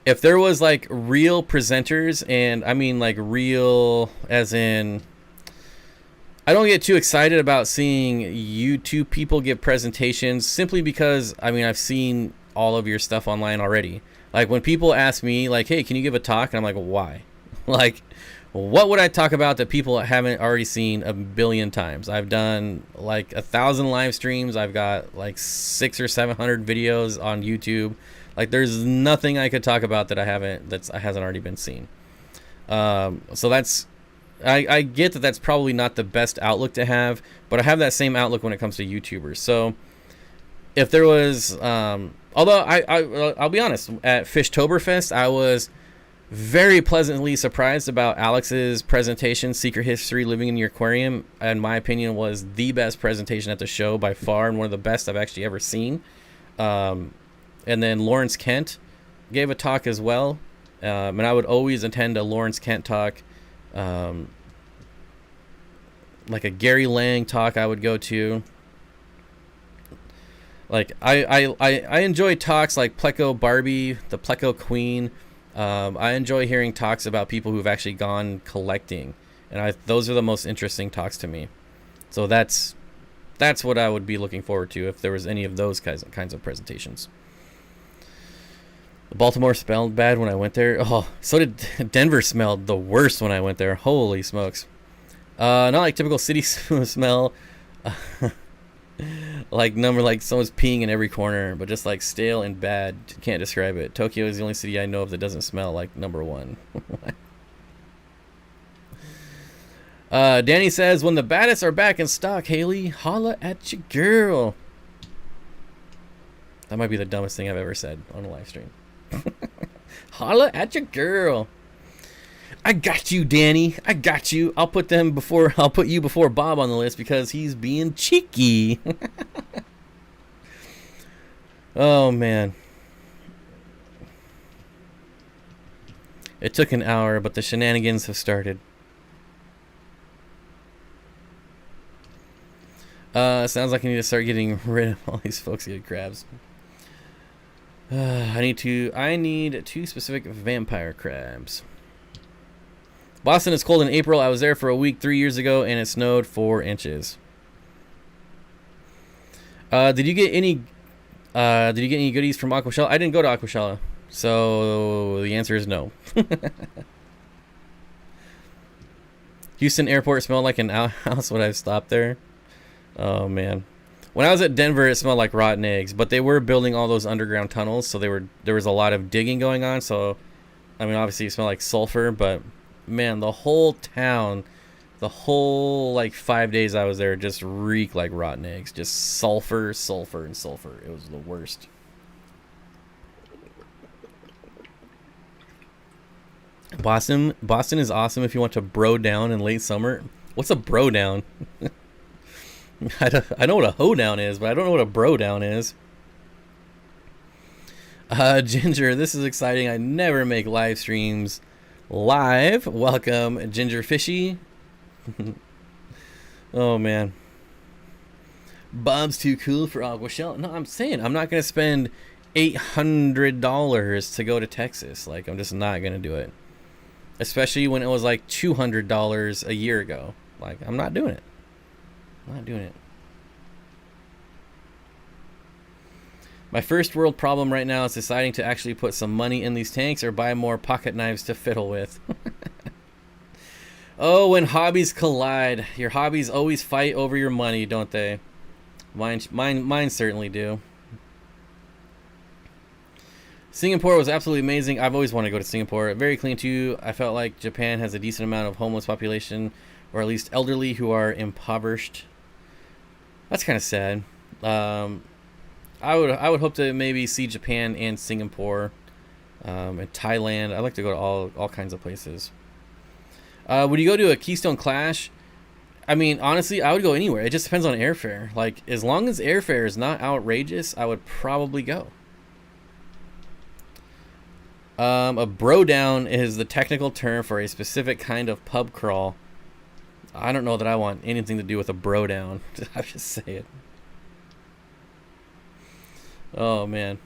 If there was like real presenters, and I mean like real as in, I don't get too excited about seeing YouTube people give presentations simply because, I mean, I've seen all of your stuff online already. Like when people ask me like, hey, can you give a talk? And I'm like, why? Like, what would I talk about that people haven't already seen a billion times? I've done like 1,000 live streams. I've got like 600 or 700 videos on YouTube. Like there's nothing I could talk about that hasn't already been seen. So that's, I get that that's probably not the best outlook to have, but I have that same outlook when it comes to YouTubers. So if there was, although I'll be honest, at Fishtoberfest, I was very pleasantly surprised about Alex's presentation, Secret History Living in Your Aquarium. In my opinion, was the best presentation at the show by far, and one of the best I've actually ever seen. And then Lawrence Kent gave a talk as well. And I would always attend a Lawrence Kent talk. Like a Gary Lang talk I would go to. Like I enjoy talks like Pleco Barbie, the Pleco Queen. I enjoy hearing talks about people who've actually gone collecting, and those are the most interesting talks to me. So that's what I would be looking forward to if there was any of those kinds of presentations. Baltimore smelled bad when I went there. Oh, so did Denver. Smelled the worst when I went there. Holy smokes. Not like typical city smell. Like someone's peeing in every corner, but just like stale and bad. Can't describe it. Tokyo is the only city I know of that doesn't smell like number one. Danny says, when the baddest are back in stock, Haley, holla at your girl. That might be the dumbest thing I've ever said on a live stream. Holla at your girl. I got you, Danny. I got you. I'll put you before Bob on the list because he's being cheeky. Oh man. It took an hour, but the shenanigans have started. Sounds like I need to start getting rid of all these folks get crabs. I need 2 specific vampire crabs. Boston is cold in April. I was there for a week 3 years ago, and it snowed 4 inches. Did you get any goodies from Aquashella? I didn't go to Aquashella, so the answer is no. Houston Airport smelled like an outhouse when I stopped there. Oh man. When I was at Denver, it smelled like rotten eggs, but they were building all those underground tunnels, so there was a lot of digging going on. So, I mean, obviously it smelled like sulfur, but man, the whole town, the whole like 5 days I was there just reeked like rotten eggs. Just sulfur, sulfur, and sulfur. It was the worst. Boston is awesome if you want to bro down in late summer. What's a bro down? I know what a hoedown is, but I don't know what a bro down is. Ginger, this is exciting. I never make live streams live. Welcome, Ginger Fishy. Oh man, Bob's too cool for Aquashella. No, I'm saying I'm not gonna spend $800 to go to Texas. Like, I'm just not gonna do it, especially when it was like $200 a year ago. Like, I'm not doing it. I'm not doing it. My first world problem right now is deciding to actually put some money in these tanks or buy more pocket knives to fiddle with. Oh, when hobbies collide. Your hobbies always fight over your money, don't they? Mine certainly do. Singapore was absolutely amazing. I've always wanted to go to Singapore. Very clean too. I felt like Japan has a decent amount of homeless population, or at least elderly who are impoverished. That's kind of sad. I would hope to maybe see Japan and Singapore, and Thailand. I'd like to go to all kinds of places. Would you go to a Keystone Clash? I mean, honestly, I would go anywhere. It just depends on airfare. Like, as long as airfare is not outrageous, I would probably go. A bro down is the technical term for a specific kind of pub crawl. I don't know that I want anything to do with a bro down. I just say it. Oh man.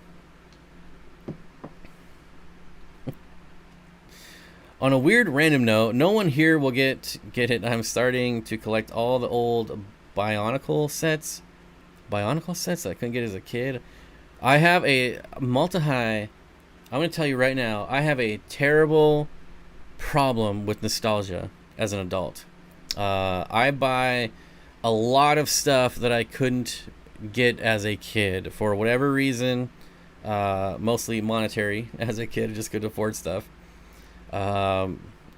On a weird random note, no one here will get it. I'm starting to collect all the old Bionicle sets. Bionicle sets that I couldn't get as a kid. I have a multi-high. I'm going to tell you right now, I have a terrible problem with nostalgia as an adult. I buy a lot of stuff that I couldn't get as a kid for whatever reason, mostly monetary. As a kid, I just couldn't afford stuff. I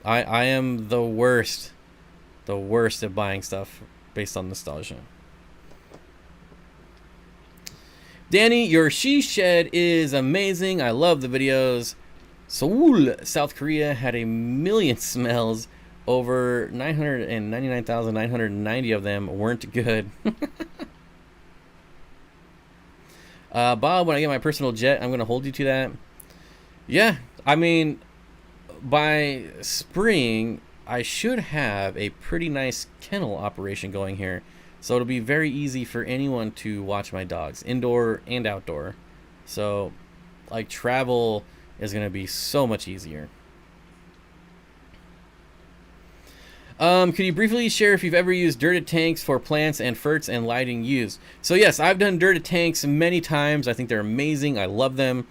am the worst at buying stuff based on nostalgia. Danny, your she shed is amazing. I love the videos. Seoul, South Korea had a million smells. Over 999,990 of them weren't good. Bob, when I get my personal jet, I'm going to hold you to that. Yeah, I mean, by spring, I should have a pretty nice kennel operation going here. So it'll be very easy for anyone to watch my dogs, indoor and outdoor. So, like, travel is going to be so much easier. Could you briefly share if you've ever used dirted tanks for plants and ferts and lighting used? So yes, I've done dirted tanks many times. I think they're amazing. I love them.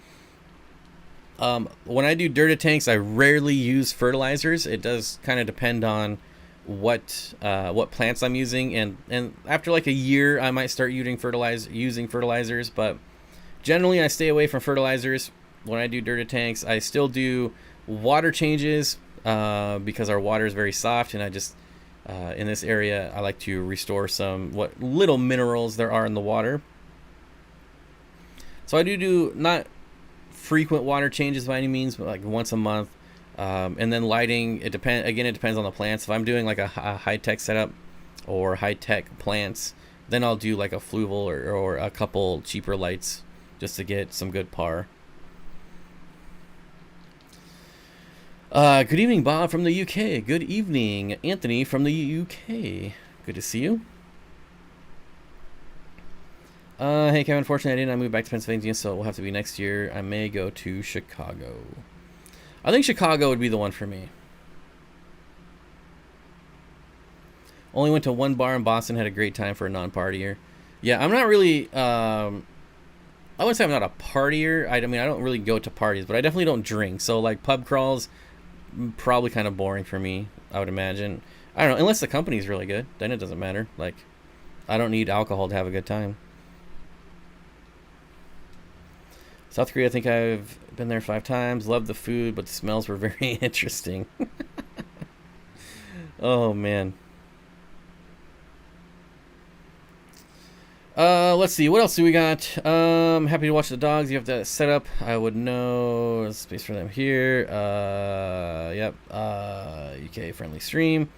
When I do dirted tanks, I rarely use fertilizers. It does kind of depend on what plants I'm using, and after like a year, I might start using fertilizers. But generally, I stay away from fertilizers when I do dirted tanks. I still do water changes. Because our water is very soft, and I just in this area I like to restore some what little minerals there are in the water. So I do not frequent water changes by any means, but like once a month. And then lighting, it depends on the plants. If I'm doing like a high-tech setup or high-tech plants, then I'll do like a fluval or a couple cheaper lights just to get some good par. Good evening, Bob from the UK. Good evening, Anthony from the UK. Good to see you. Hey, Kevin, unfortunately, I moved back to Pennsylvania, so it will have to be next year. I may go to Chicago. I think Chicago would be the one for me. Only went to one bar in Boston, had a great time for a non-partier. Yeah, I'm not really... I wouldn't say I'm not a partier. I mean, I don't really go to parties, but I definitely don't drink. So, like, pub crawls... probably kind of boring for me, I would imagine. I don't know, unless the company's really good, then it doesn't matter. Like, I don't need alcohol to have a good time. South Korea, I think I've been there 5 times. Loved the food, but the smells were very interesting. Oh man. Let's see, what else do we got? Happy to watch the dogs. You have to set up. I would know. There's space for them here. Yep. UK friendly stream.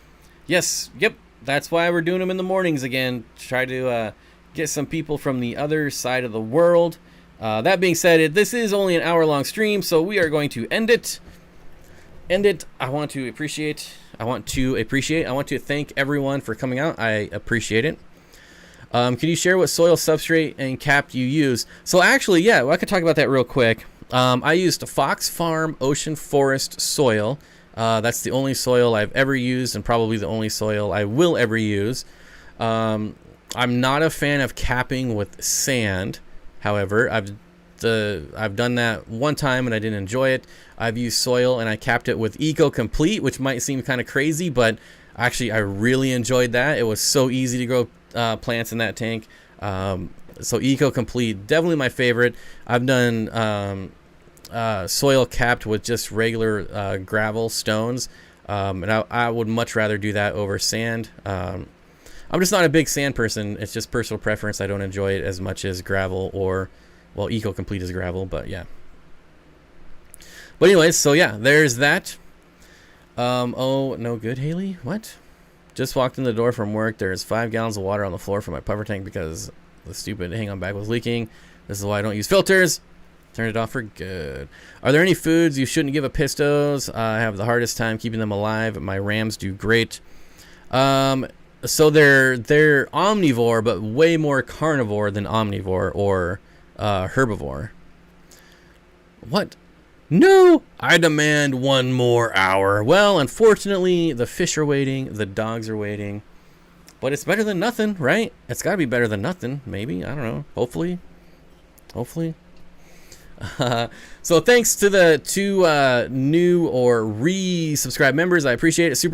Yes. Yep. That's why we're doing them in the mornings again. Try to get some people from the other side of the world. That being said, this is only an hour-long stream, so we are going to end it. I want to thank everyone for coming out. I appreciate it. Can you share what soil, substrate, and cap you use? So actually, yeah, well, I could talk about that real quick. I used Fox Farm Ocean Forest soil. That's the only soil I've ever used, and probably the only soil I will ever use. I'm not a fan of capping with sand. However, I've done that one time and I didn't enjoy it. I've used soil and I capped it with Eco Complete, which might seem kind of crazy, but actually I really enjoyed that. It was so easy to grow plants in that tank. So Eco Complete, definitely my favorite. I've done soil capped with just regular gravel stones, and I would much rather do that over sand. I'm just not a big sand person. It's just personal preference. I don't enjoy it as much as gravel or, well, Eco Complete is gravel, but yeah. But anyways, so yeah, there's that. Oh, no good, Haley? What? Just walked in the door from work. There's 5 gallons of water on the floor for my puffer tank because the stupid hang-on bag was leaking. This is why I don't use filters. Turn it off for good. Are there any foods you shouldn't give a pistos? I have the hardest time keeping them alive. My rams do great. So they're omnivore, but way more carnivore than omnivore or herbivore. What? No! I demand 1 more hour. Well, unfortunately, the fish are waiting. The dogs are waiting. But it's better than nothing, right? It's got to be better than nothing, maybe. I don't know. Hopefully. So thanks to the 2 new or re-subscribed members. I appreciate it. Super